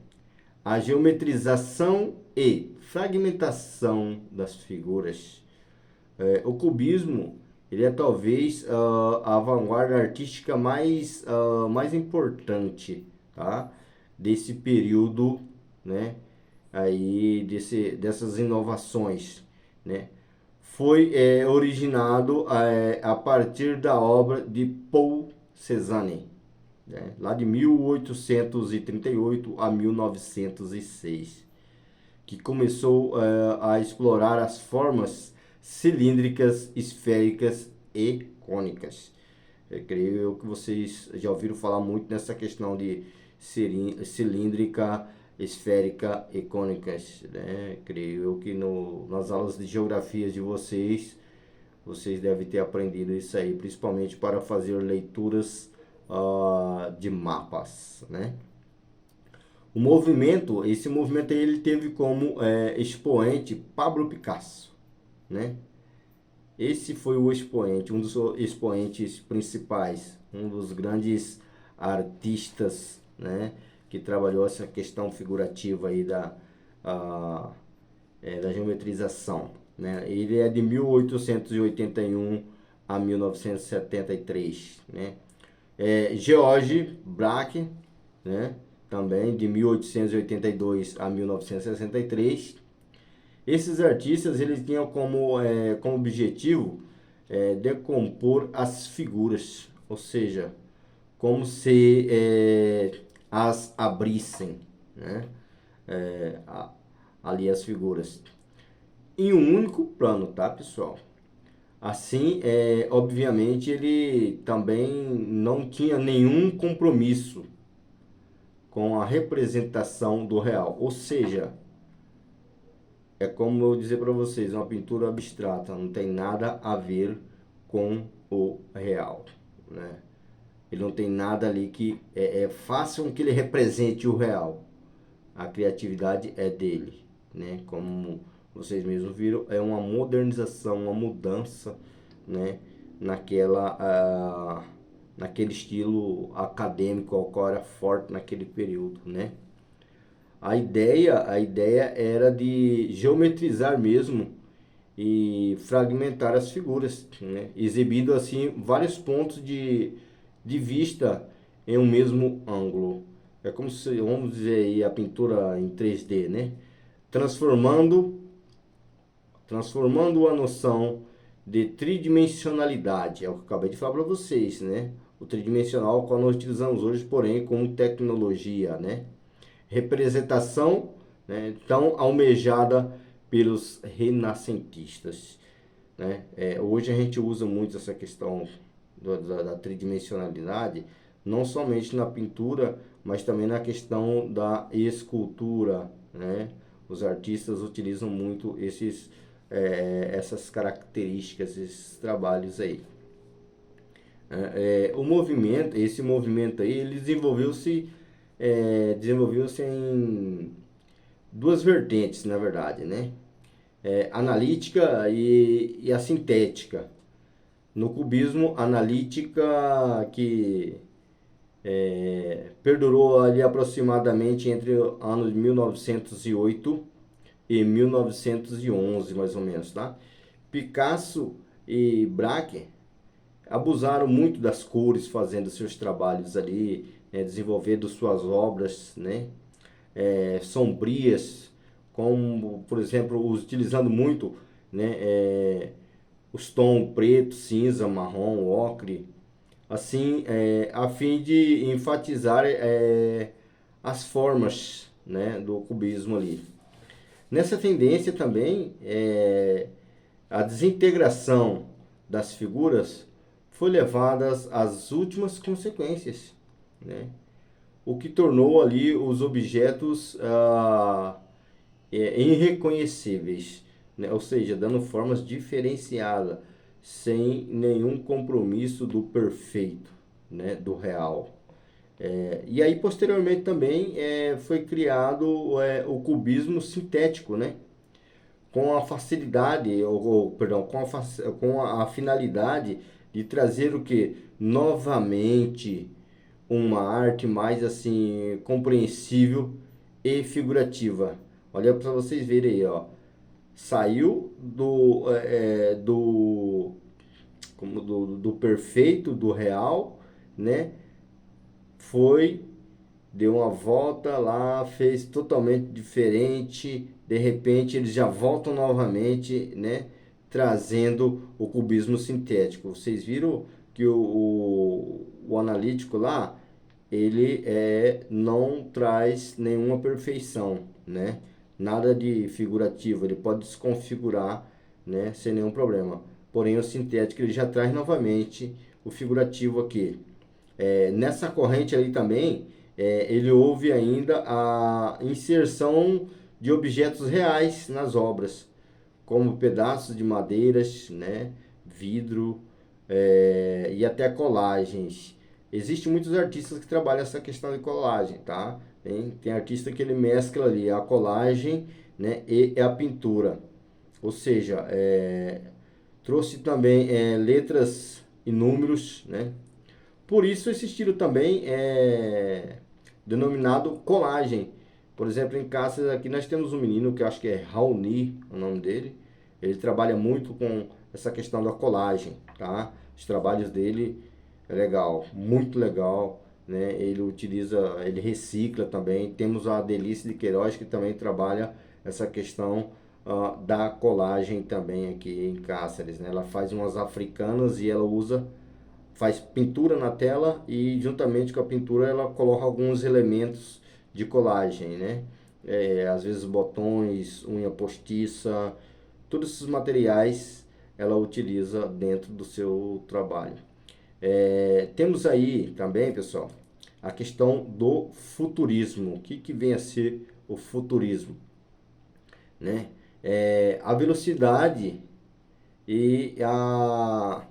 A geometrização e fragmentação das figuras. O cubismo, ele é talvez a vanguarda artística mais importante, tá? Desse período, né? Aí dessas inovações, né? Foi originado a partir da obra de Paul Cézanne, né? Lá de 1838 a 1906, que começou a explorar as formas cilíndricas, esféricas e cônicas. Eu creio que vocês já ouviram falar muito nessa questão de cilíndrica, esférica e cônicas, né? Creio eu que nas aulas de geografia de vocês devem ter aprendido isso aí, principalmente para fazer leituras de mapas, né? Esse movimento aí, ele teve como expoente Pablo Picasso, né? Esse foi o expoente, um dos expoentes principais, um dos grandes artistas, né, que trabalhou essa questão figurativa aí da geometrização, né? Ele é de 1881 a 1973, né? George Braque, né, também de 1882 a 1963. Esses artistas, eles tinham como objetivo decompor as figuras, ou seja, como se as abrissem, né? Ali as figuras em um único plano, tá, pessoal? Assim, obviamente, ele também não tinha nenhum compromisso com a representação do real, ou seja, é como eu dizer para vocês, uma pintura abstrata, não tem nada a ver com o real, né? Ele não tem nada ali que faça com que ele represente o real. A criatividade é dele, né? Como vocês mesmos viram, é uma modernização, uma mudança, né? Naquele estilo acadêmico ao qual era forte naquele período, né? A ideia era de geometrizar mesmo e fragmentar as figuras, né? Exibindo assim vários pontos de vista em um mesmo ângulo. É como se, vamos dizer aí, a pintura em 3D, né? Transformando, transformando a noção de tridimensionalidade, é o que eu acabei de falar para vocês, né? O tridimensional, qual nós utilizamos hoje, porém, como tecnologia, né? Representação, né, tão almejada pelos renascentistas, né? Hoje a gente usa muito essa questão da tridimensionalidade, não somente na pintura, mas também na questão da escultura, né? Os artistas utilizam muito essas características, esses trabalhos aí. Esse movimento aí, ele desenvolveu-se em duas vertentes, na verdade, né? Analítica e a sintética. No cubismo, analítica que perdurou ali aproximadamente entre anos de 1908 e 1911, mais ou menos, tá? Picasso e Braque abusaram muito das cores, fazendo seus trabalhos ali, desenvolvendo suas obras, né? Sombrias, como, por exemplo, utilizando muito, né? Os tons preto, cinza, marrom, ocre, assim, a fim de enfatizar as formas, né, do cubismo ali. Nessa tendência também, a desintegração das figuras foi levada às últimas consequências, né? O que tornou ali os objetos irreconhecíveis, né? Ou seja, dando formas diferenciadas, sem nenhum compromisso do perfeito, né? Do real. E aí, posteriormente, também foi criado o cubismo sintético, né? com a facilidade, perdão, com a finalidade de trazer o que? Novamente uma arte mais assim compreensível e figurativa. Olha para vocês verem aí, ó. Saiu do perfeito, do real, né? Foi, deu uma volta lá, fez totalmente diferente. De repente eles já voltam novamente, né? Trazendo o cubismo sintético. Vocês viram que o analítico lá, ele não traz nenhuma perfeição, né? Nada de figurativo, ele pode desconfigurar, né? Sem nenhum problema. Porém, o sintético ele já traz novamente o figurativo aqui. Nessa corrente ali também, ele houve ainda a inserção de objetos reais nas obras, como pedaços de madeiras, né, vidro, e até colagens. Existem muitos artistas que trabalham essa questão de colagem, tá? Tem artista que ele mescla ali a colagem, né, e a pintura. Ou seja, trouxe também letras e números, né? Por isso esse estilo também é denominado colagem. Por exemplo, em Cáceres aqui nós temos um menino que eu acho que é Raoni, o nome dele. Ele trabalha muito com essa questão da colagem, tá? Os trabalhos dele é legal, muito legal, né? Ele utiliza, ele recicla também. Temos a Delícia de Queiroz que também trabalha essa questão da colagem também aqui em Cáceres, né? Ela faz umas africanas e ela faz pintura na tela e juntamente com a pintura ela coloca alguns elementos de colagem, né? Às vezes botões, unha postiça, todos esses materiais ela utiliza dentro do seu trabalho. Temos aí também, pessoal, a questão do futurismo. O que vem a ser o futurismo, né? A velocidade e a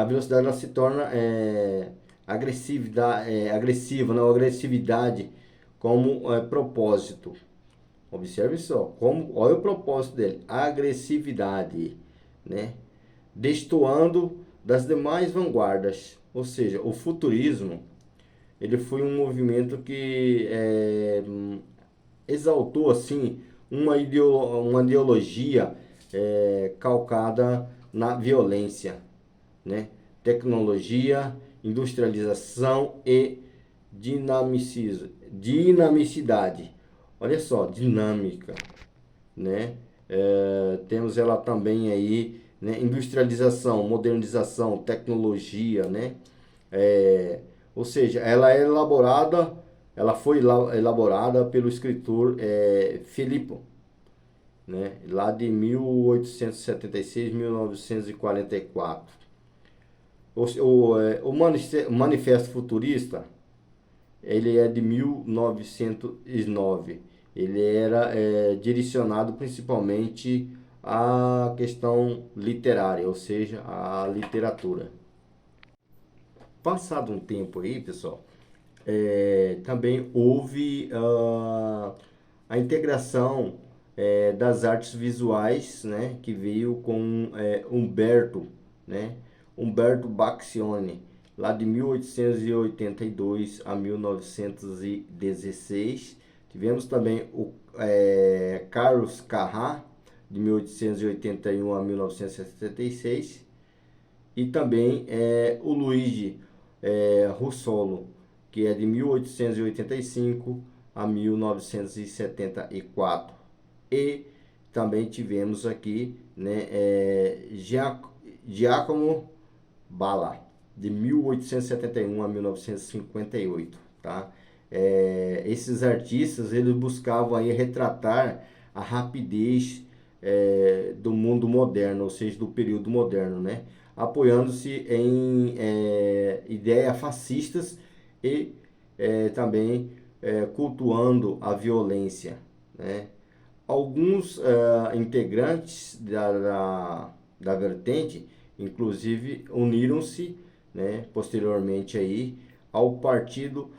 velocidade ela se torna agressiva, não, agressividade como propósito. Observe só, olha o propósito dele, agressividade, né? Destoando das demais vanguardas. Ou seja, o futurismo, ele foi um movimento que exaltou assim uma ideologia calcada na violência, né? Tecnologia, industrialização e dinamicidade. Olha só, dinâmica, né? Temos ela também aí, né? Industrialização, modernização, tecnologia, né? Ou seja, ela foi elaborada pelo escritor Filippo, né? Lá de 1876, 1944. O Manifesto Futurista, ele é de 1909. Ele era direcionado principalmente à questão literária, ou seja, à literatura. Passado um tempo aí, pessoal, também houve a integração das artes visuais, né, que veio com Umberto, né, Umberto Baccioni, lá de 1882 a 1916. Tivemos também o Carlos Carrà, de 1881 a 1976. E também o Luigi Russolo, que é de 1885 a 1974. E também tivemos aqui, né, Giacomo Balla, de 1871 a 1958, tá? Esses artistas, eles buscavam aí retratar a rapidez do mundo moderno, ou seja, do período moderno, né? Apoiando-se em ideias fascistas e também cultuando a violência, né? Alguns integrantes da vertente, inclusive, uniram-se, né, posteriormente aí, ao Partido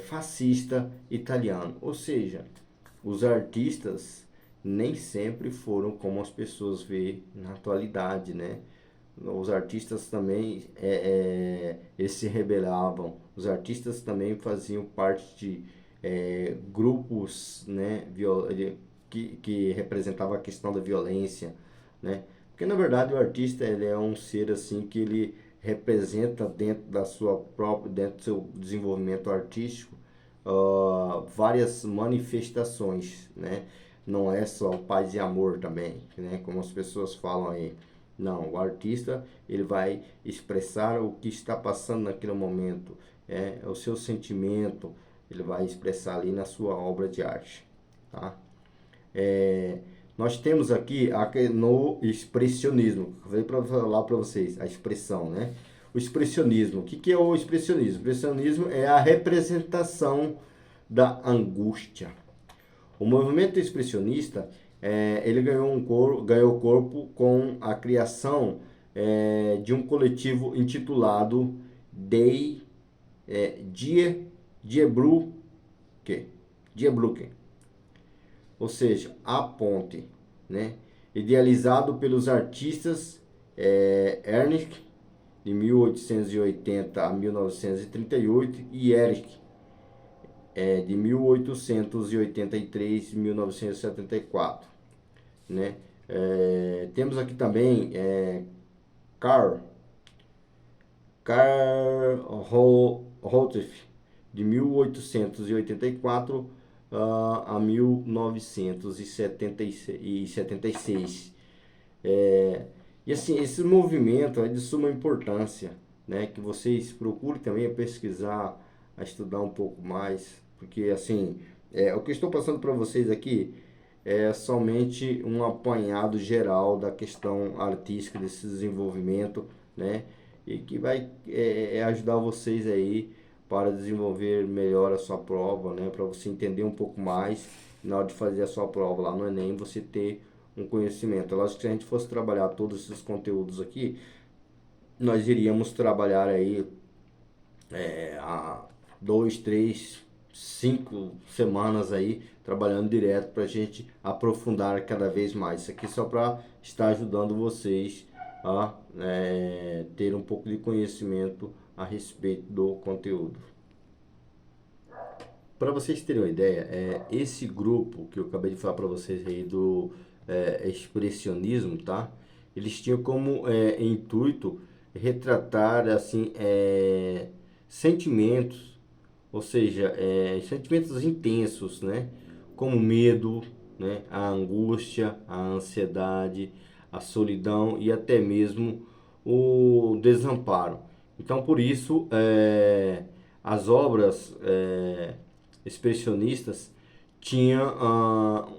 Fascista Italiano. Ou seja, os artistas nem sempre foram como as pessoas veem na atualidade, né? Os artistas também eles se rebelavam. Os artistas também faziam parte de grupos, né, que representavam a questão da violência, né? Porque na verdade o artista ele é um ser assim que ele representa dentro da sua própria, dentro do seu desenvolvimento artístico, várias manifestações, né? Não é só paz e amor também, né? Como as pessoas falam aí. Não, o artista ele vai expressar o que está passando naquele momento, o seu sentimento, ele vai expressar ali na sua obra de arte, tá? Nós temos aqui no expressionismo, eu falei para falar para vocês, a expressão, né? O expressionismo, o que é o expressionismo? O expressionismo é a representação da angústia. O movimento expressionista, ele ganhou corpo com a criação de um coletivo intitulado Die Brücke, ou seja, a ponte, né? Idealizado pelos artistas Ernst, de 1880 a 1938, e Erich, de 1883 a 1974, né? Temos aqui também Karl Rotteff, de 1884 a 1976. E assim, esse movimento é de suma importância, né? Que vocês procurem também pesquisar, a estudar um pouco mais, porque assim, o que eu estou passando para vocês aqui é somente um apanhado geral da questão artística desse desenvolvimento, né? E que vai ajudar vocês aí para desenvolver melhor a sua prova, né? Para você entender um pouco mais na hora de fazer a sua prova lá no Enem, você ter um conhecimento. Lógico que se a gente fosse trabalhar todos esses conteúdos aqui, nós iríamos trabalhar aí há 2, 3, 5 semanas aí trabalhando direto para a gente aprofundar cada vez mais. Isso aqui só para estar ajudando vocês a ter um pouco de conhecimento a respeito do conteúdo. Para vocês terem uma ideia, esse grupo que eu acabei de falar para vocês aí do expressionismo, tá? Eles tinham como intuito retratar assim sentimentos, ou seja, sentimentos intensos, né? Como medo, né? A angústia, a ansiedade, a solidão e até mesmo o desamparo. Então, por isso, as obras expressionistas tinham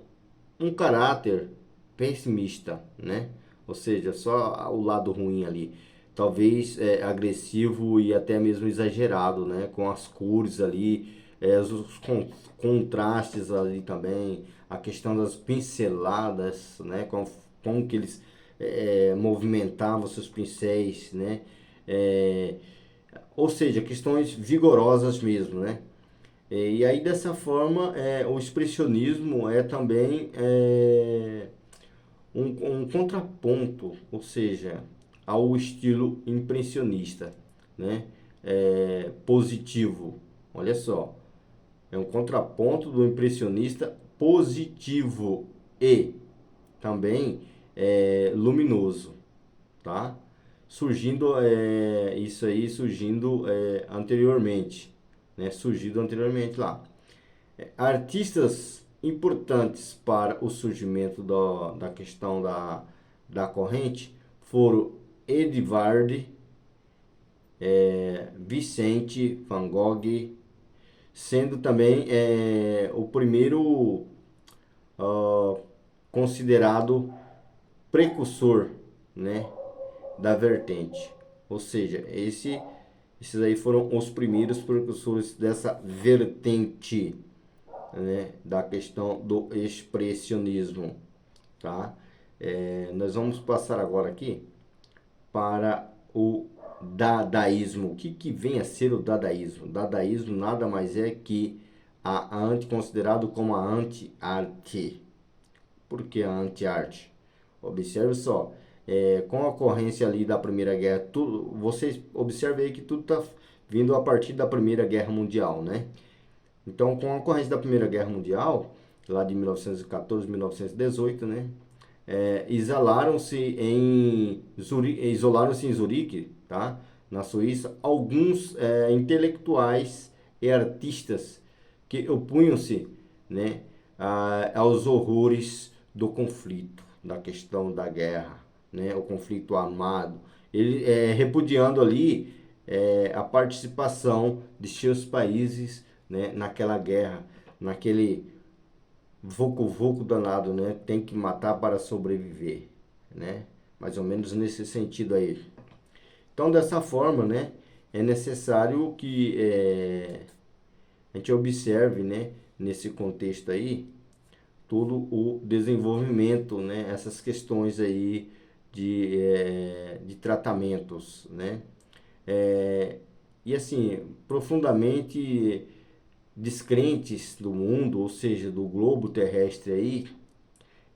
um caráter pessimista, né? Ou seja, só o lado ruim ali, talvez agressivo e até mesmo exagerado, né? Com as cores ali, os contrastes ali também, a questão das pinceladas, né? Com que eles movimentavam seus pincéis, né? Ou seja, questões vigorosas mesmo, né? E aí dessa forma, o expressionismo é também um contraponto, ou seja, ao estilo impressionista, né? Positivo. Olha só, é um contraponto do impressionista positivo e também luminoso, tá? Surgindo, isso aí surgindo anteriormente, né? Surgido anteriormente lá. Artistas importantes para o surgimento da questão da corrente foram Edvard, Vicente Van Gogh, sendo também o primeiro considerado precursor, né, da vertente. Ou seja, esses aí foram os primeiros precursores dessa vertente, né, da questão do expressionismo, tá? Nós vamos passar agora aqui para o dadaísmo. O que vem a ser o dadaísmo? O dadaísmo nada mais é que considerado como a anti-arte. Por que a anti-arte? Observe só, com a ocorrência ali da Primeira Guerra, vocês observem aí que tudo está vindo a partir da Primeira Guerra Mundial, né? Então, com a ocorrência da Primeira Guerra Mundial, lá de 1914, 1918, né? Isolaram-se em Zurique, tá? Na Suíça, alguns intelectuais e artistas que opunham-se, né, aos horrores do conflito, da questão da guerra, né, o conflito armado, ele repudiando ali a participação de seus países, né, naquela guerra, naquele vucu-vucu danado, né? Tem que matar para sobreviver, né? Mais ou menos nesse sentido aí. Então, dessa forma, né? É necessário que a gente observe, né? Nesse contexto aí, todo o desenvolvimento, né? Essas questões aí de tratamentos, né? E assim, profundamente descrentes do mundo, ou seja, do globo terrestre aí,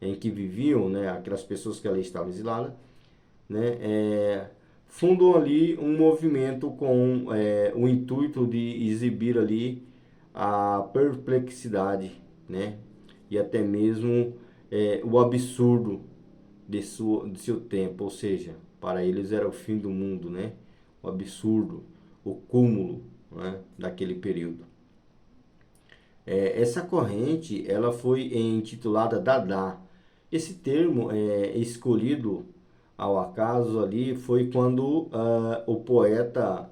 em que viviam, né, aquelas pessoas que ali estavam exiladas, né, fundam ali um movimento com o intuito de exibir ali a perplexidade, né, e até mesmo o absurdo de seu tempo, ou seja, para eles era o fim do mundo, né, o absurdo, o cúmulo, né, daquele período. Essa corrente ela foi intitulada Dada. Esse termo escolhido ao acaso ali foi quando o poeta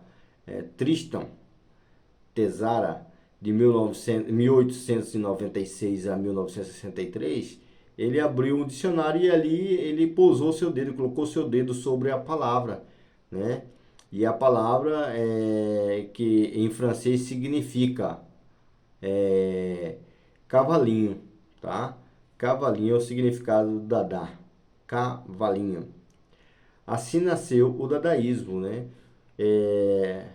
Tristan Tzara, de 1896 a 1963, ele abriu um dicionário e ali ele pousou seu dedo, colocou seu dedo sobre a palavra, né? E a palavra que em francês significa é, cavalinho, tá? Cavalinho é o significado do Dada, cavalinho. Assim nasceu o dadaísmo, né? É,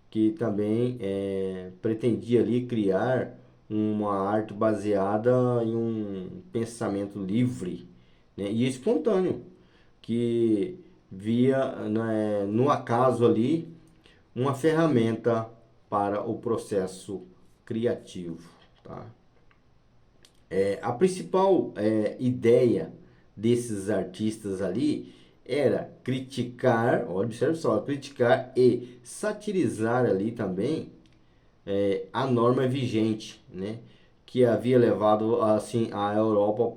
que também pretendia ali criar uma arte baseada em um pensamento livre, né? E espontâneo, que via, né, no acaso ali uma ferramenta para o processo criativo, tá? A principal ideia desses artistas ali era criticar, observe só, criticar e satirizar ali também a norma vigente, né? Que havia levado assim a Europa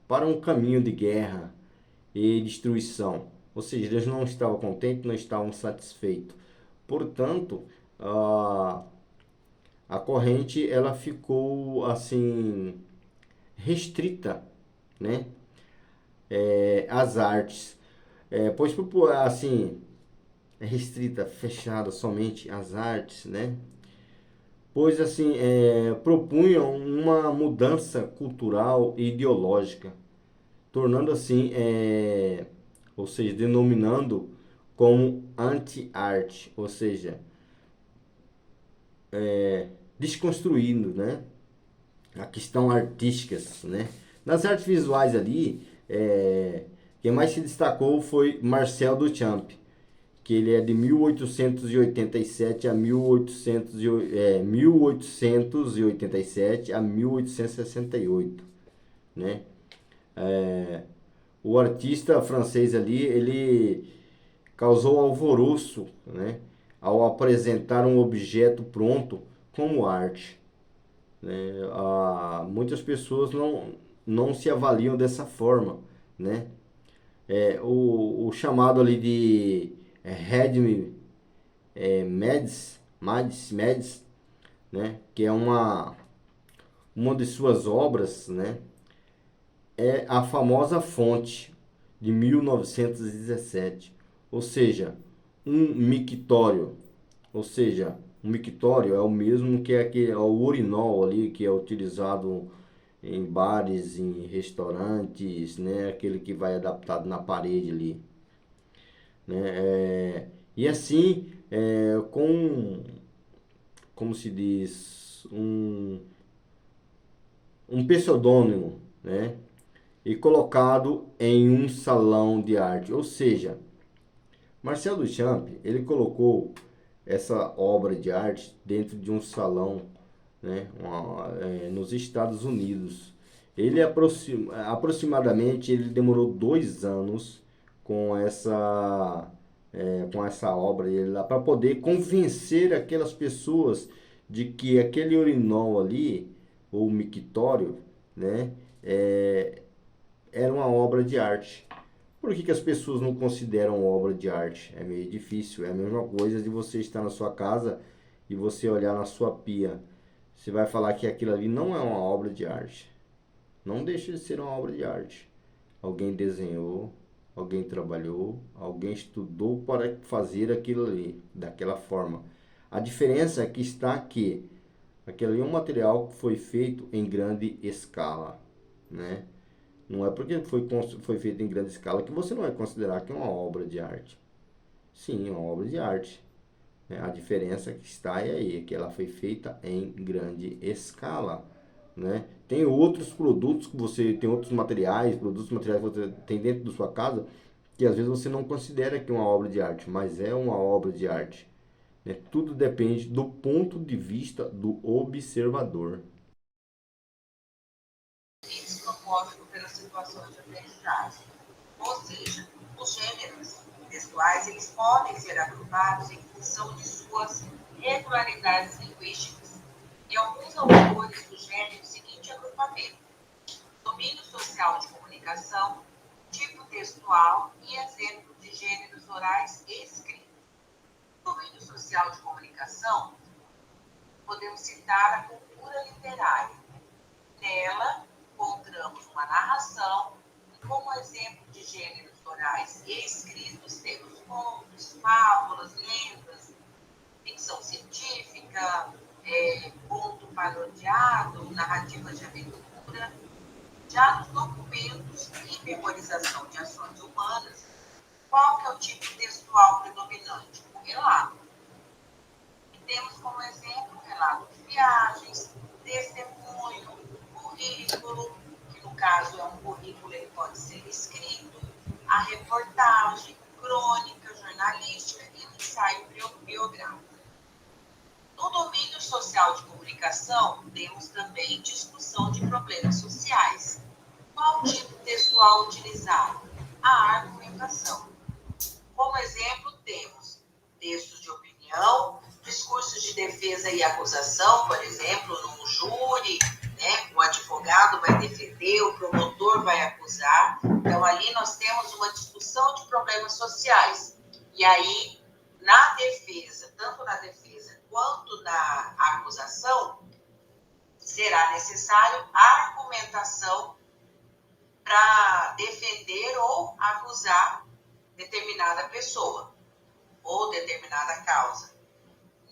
para um caminho de guerra e destruição. Ou seja, eles não estavam contentes, não estavam satisfeitos. Portanto, a corrente ela ficou assim restrita, né? Às artes, pois assim restrita, fechada somente às artes, né? Pois assim propunham uma mudança cultural e ideológica, tornando assim, ou seja, denominando como anti-arte, ou seja, desconstruindo, né, a questão artísticas, né. Nas artes visuais ali, quem mais se destacou foi Marcel Duchamp, que ele é de 1887 a 1887 a 1868, né? O artista francês ali, ele causou alvoroço, né, ao apresentar um objeto pronto como arte, né? Muitas pessoas não se avaliam dessa forma, né? O chamado ali de Redmi Mads, né? Que é uma de suas obras, né? É a famosa fonte de 1917, ou seja, um mictório. Ou seja, um mictório é o mesmo que é o urinol ali que é utilizado em bares, em restaurantes, né? Aquele que vai adaptado na parede ali, né? E assim, como se diz, um pseudônimo, né? E colocado em um salão de arte. Ou seja, Marcel Duchamp, ele colocou essa obra de arte dentro de um salão, né, nos Estados Unidos. Ele aproximadamente ele demorou 2 anos com essa obra dele lá para poder convencer aquelas pessoas de que aquele urinol ali, ou mictório, né, é, era uma obra de arte. Por que as pessoas não consideram obra de arte? É meio difícil. É a mesma coisa de você estar na sua casa e você olhar na sua pia. Você vai falar que aquilo ali não é uma obra de arte. Não deixa de ser uma obra de arte. Alguém desenhou, alguém trabalhou, alguém estudou para fazer aquilo ali, daquela forma. A diferença é que está que aquilo ali é um material que foi feito em grande escala, né? Não é porque foi feito em grande escala que você não vai considerar que é uma obra de arte. Sim, é uma obra de arte, né? A diferença que está é aí, que ela foi feita em grande escala, né? Tem outros produtos que você tem outros materiais, produtos materiais que você tem dentro da sua casa que às vezes você não considera que é uma obra de arte, mas é uma obra de arte, né? Tudo depende do ponto de vista do observador. Psicofóbico pelas situações de aprendizagem. Ou seja, os gêneros textuais eles podem ser agrupados em função de suas regularidades linguísticas. E alguns autores sugerem o seguinte agrupamento: domínio social de comunicação, tipo textual e exemplo de gêneros orais e escritos. Domínio social de comunicação, podemos citar a cultura literária. Nela, encontramos uma narração e, como exemplo de gêneros orais e escritos, temos contos, fábulas, lendas, ficção científica, conto parodiado, narrativas de aventura. Já nos documentos e memorização de ações humanas, qual que é o tipo textual predominante? O relato. E temos como exemplo o relato de viagens, testemunho, currículo, que no caso é um currículo, ele pode ser escrito, a reportagem, crônica, jornalística e o ensaio biográfico. No domínio social de comunicação, temos também discussão de problemas sociais. Qual o tipo textual utilizado? A argumentação. Como exemplo, temos textos de opinião, discursos de defesa e acusação, por exemplo, num júri, né? O advogado vai defender, o promotor vai acusar. Então, ali nós temos uma discussão de problemas sociais. E aí, na defesa, tanto na defesa quanto na acusação, será necessário argumentação para defender ou acusar determinada pessoa ou determinada causa.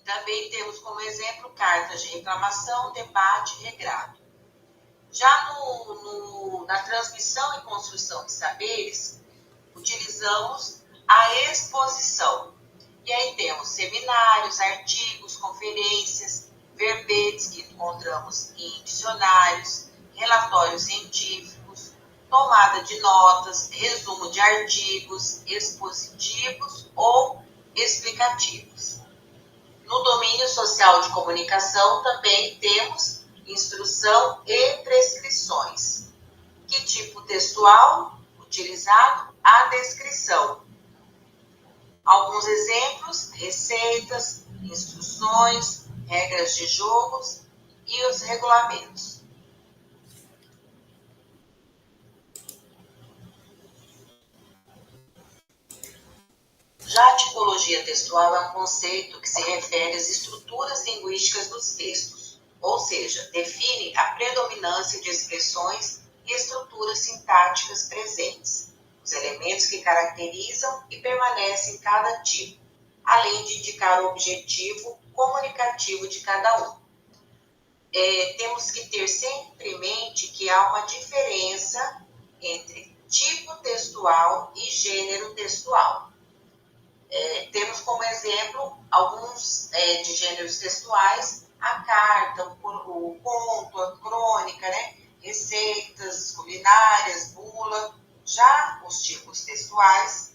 Também temos como exemplo cartas de reclamação, debate regrado. Já na transmissão e construção de saberes, utilizamos a exposição. E aí temos seminários, artigos, conferências, verbetes que encontramos em dicionários, relatórios científicos, tomada de notas, resumo de artigos expositivos ou explicativos. No domínio social de comunicação também temos instrução e prescrições. Que tipo textual utilizado? A descrição. Alguns exemplos: receitas, instruções, regras de jogos e os regulamentos. Já a tipologia textual é um conceito que se refere às estruturas linguísticas dos textos, ou seja, define a predominância de expressões e estruturas sintáticas presentes, os elementos que caracterizam e permanecem em cada tipo, além de indicar o objetivo comunicativo de cada um. Temos que ter sempre em mente que há uma diferença entre tipo textual e gênero textual. Temos como exemplo alguns de gêneros textuais, a carta, o conto, a crônica, né? receitas culinárias, bula. Já os tipos textuais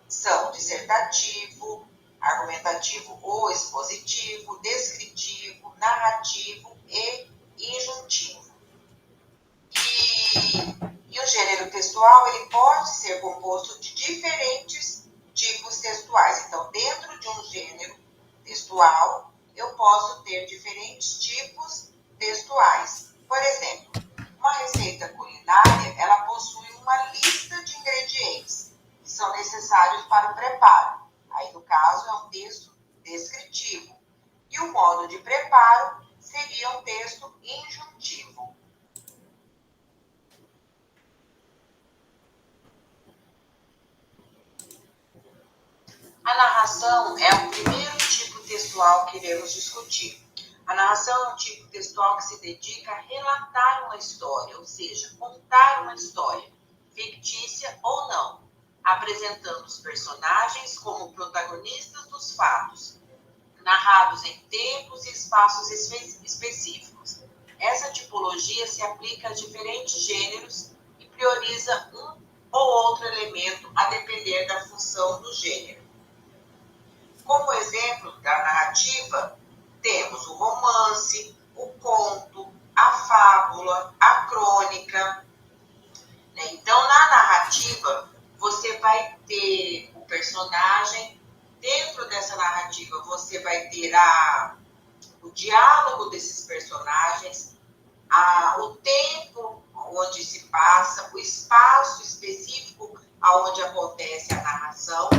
são dissertativo, argumentativo ou expositivo, descritivo, narrativo e injuntivo. E o gênero textual ele pode ser composto de diferentes tipos textuais. Então, dentro de um gênero textual, eu posso ter diferentes tipos textuais. Por exemplo, uma receita culinária, ela possui uma lista de ingredientes que são necessários para o preparo. Aí, no caso, é um texto descritivo. E o modo de preparo seria um texto injuntivo. A narração é o primeiro tipo textual que iremos discutir. A narração é um tipo textual que se dedica a relatar uma história, ou seja, contar uma história, fictícia ou não, apresentando os personagens como protagonistas dos fatos, narrados em tempos e espaços específicos. Essa tipologia se aplica a diferentes gêneros e prioriza um ou outro elemento a depender da função do gênero. Como exemplo da narrativa, temos o romance, o conto, a fábula, a crônica. Então, na narrativa, você vai ter o personagem, dentro dessa narrativa você vai ter o diálogo desses personagens, o tempo onde se passa, o espaço específico onde acontece a narração.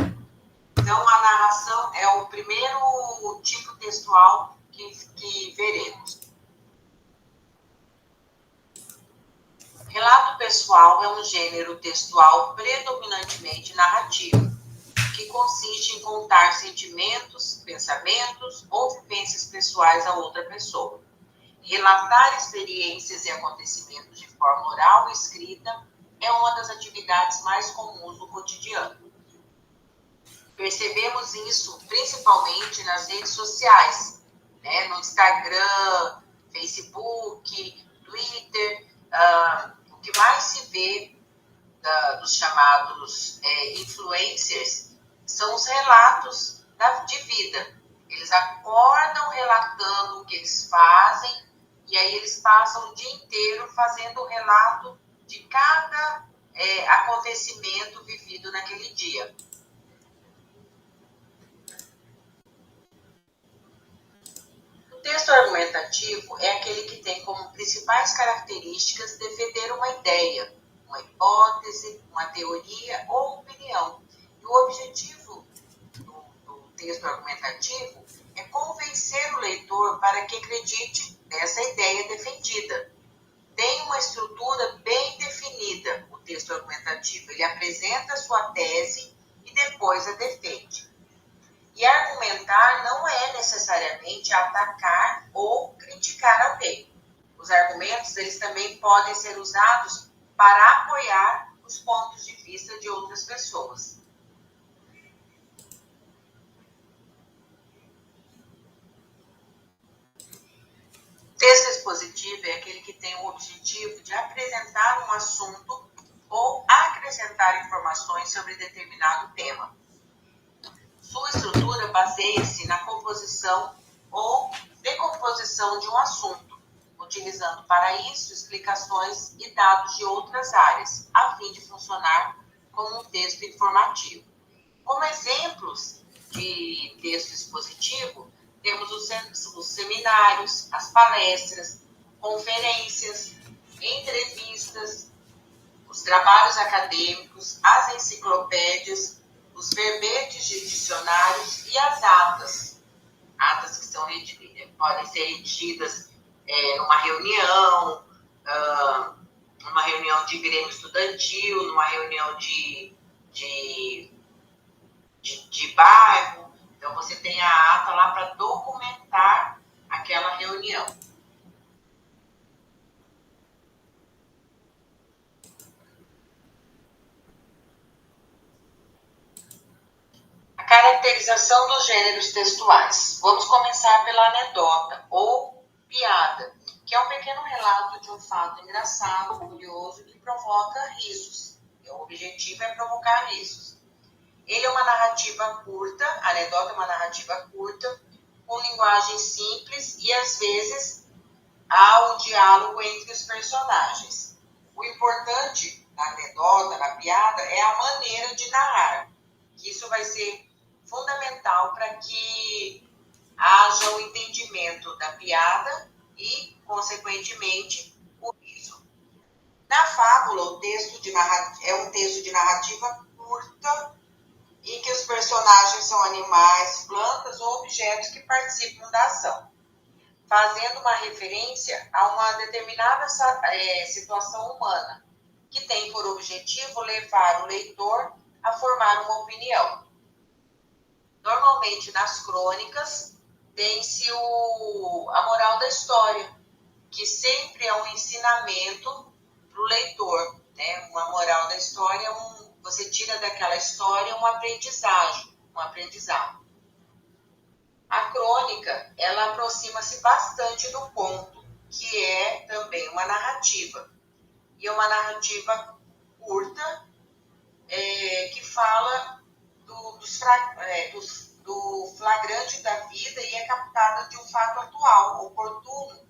Então, a narração é o primeiro tipo textual que veremos. Relato pessoal é um gênero textual predominantemente narrativo, que consiste em contar sentimentos, pensamentos ou vivências pessoais a outra pessoa. Relatar experiências e acontecimentos de forma oral ou escrita é uma das atividades mais comuns no cotidiano. Percebemos isso principalmente nas redes sociais, né? No Instagram, Facebook, Twitter. O que mais se vê dos chamados influencers são os relatos de vida. Eles acordam relatando o que eles fazem e aí eles passam o dia inteiro fazendo o relato de cada acontecimento vivido naquele dia. O texto argumentativo é aquele que tem como principais características defender uma ideia, uma hipótese, uma teoria ou opinião. E o objetivo do texto argumentativo é convencer o leitor para que acredite nessa ideia defendida. Tem uma estrutura bem definida, o texto argumentativo. Ele apresenta a sua tese e depois a defende. E argumentar não é necessariamente atacar ou criticar alguém. Os argumentos, eles também podem ser usados para apoiar os pontos de vista de outras pessoas. O texto expositivo é aquele que tem o objetivo de apresentar um assunto ou acrescentar informações sobre determinado tema. Sua estrutura baseia-se na composição ou decomposição de um assunto, utilizando para isso explicações e dados de outras áreas, a fim de funcionar como um texto informativo. Como exemplos de texto expositivo, temos os seminários, as palestras, conferências, entrevistas, os trabalhos acadêmicos, as enciclopédias, os verbetes de dicionários e as atas. Atas que podem ser redigidas numa reunião de grêmio estudantil, numa reunião de bairro. Então, você tem a ata lá para documentar aquela reunião. Caracterização dos gêneros textuais. Vamos começar pela anedota ou piada, que é um pequeno relato de um fato engraçado, curioso, que provoca risos. O objetivo é provocar risos. Ele é uma narrativa curta, a anedota é uma narrativa curta, com linguagem simples e, às vezes, há um diálogo entre os personagens. O importante na anedota, na piada, é a maneira de narrar. Isso vai ser fundamental para que haja o entendimento da piada e, consequentemente, o riso. Na fábula, o texto é um texto de narrativa curta, em que os personagens são animais, plantas ou objetos que participam da ação, fazendo uma referência a uma determinada situação humana, que tem por objetivo levar o leitor a formar uma opinião. Normalmente, nas crônicas, tem-se a moral da história, que sempre é um ensinamento para o leitor, né? Uma moral da história, você tira daquela história um aprendizado. A crônica, ela aproxima-se bastante do conto, que é também uma narrativa. E é uma narrativa curta, que fala do flagrante da vida e é captada de um fato atual, oportuno.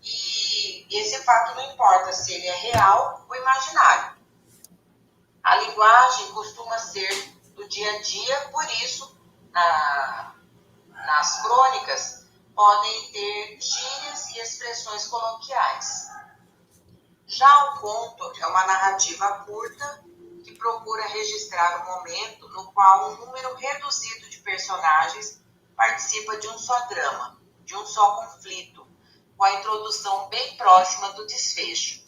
E esse fato não importa se ele é real ou imaginário. A linguagem costuma ser do dia a dia, por isso, nas crônicas, podem ter gírias e expressões coloquiais. Já o conto é uma narrativa curta que procura registrar o momento no qual um número reduzido de personagens participa de um só drama, de um só conflito, com a introdução bem próxima do desfecho.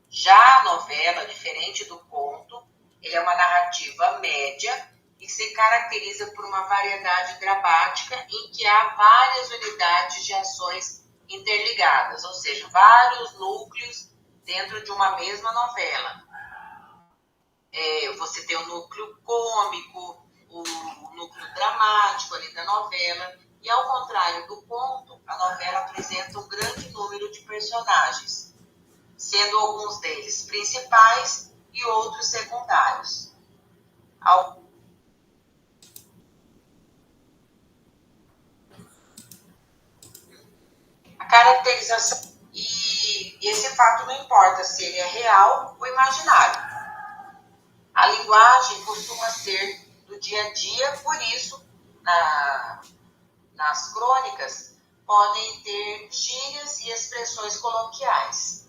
Já a novela, diferente do conto, ele é uma narrativa média e se caracteriza por uma variedade dramática em que há várias unidades de ações interligadas, ou seja, vários núcleos dentro de uma mesma novela. Você tem o núcleo cômico, o núcleo dramático ali da novela, e ao contrário do conto, a novela apresenta um grande número de personagens, sendo alguns deles principais e outros secundários. A caracterização, e esse fato não importa se ele é real ou imaginário. A linguagem costuma ser do dia a dia, por isso, nas crônicas, podem ter gírias e expressões coloquiais.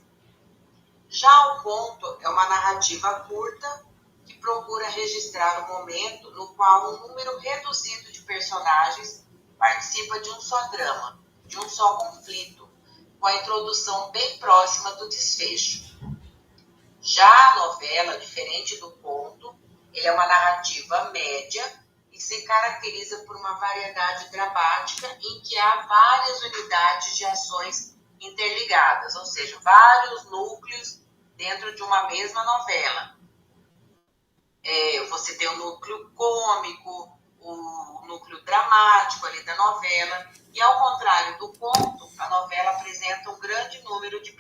Já o conto é uma narrativa curta que procura registrar o momento no qual um número reduzido de personagens participa de um só drama, de um só conflito, com a introdução bem próxima do desfecho. Já a novela, diferente do conto, ele é uma narrativa média e se caracteriza por uma variedade dramática em que há várias unidades de ações interligadas, ou seja, vários núcleos dentro de uma mesma novela. Você tem o núcleo cômico, o núcleo dramático ali da novela, e ao contrário do conto, a novela apresenta um grande número de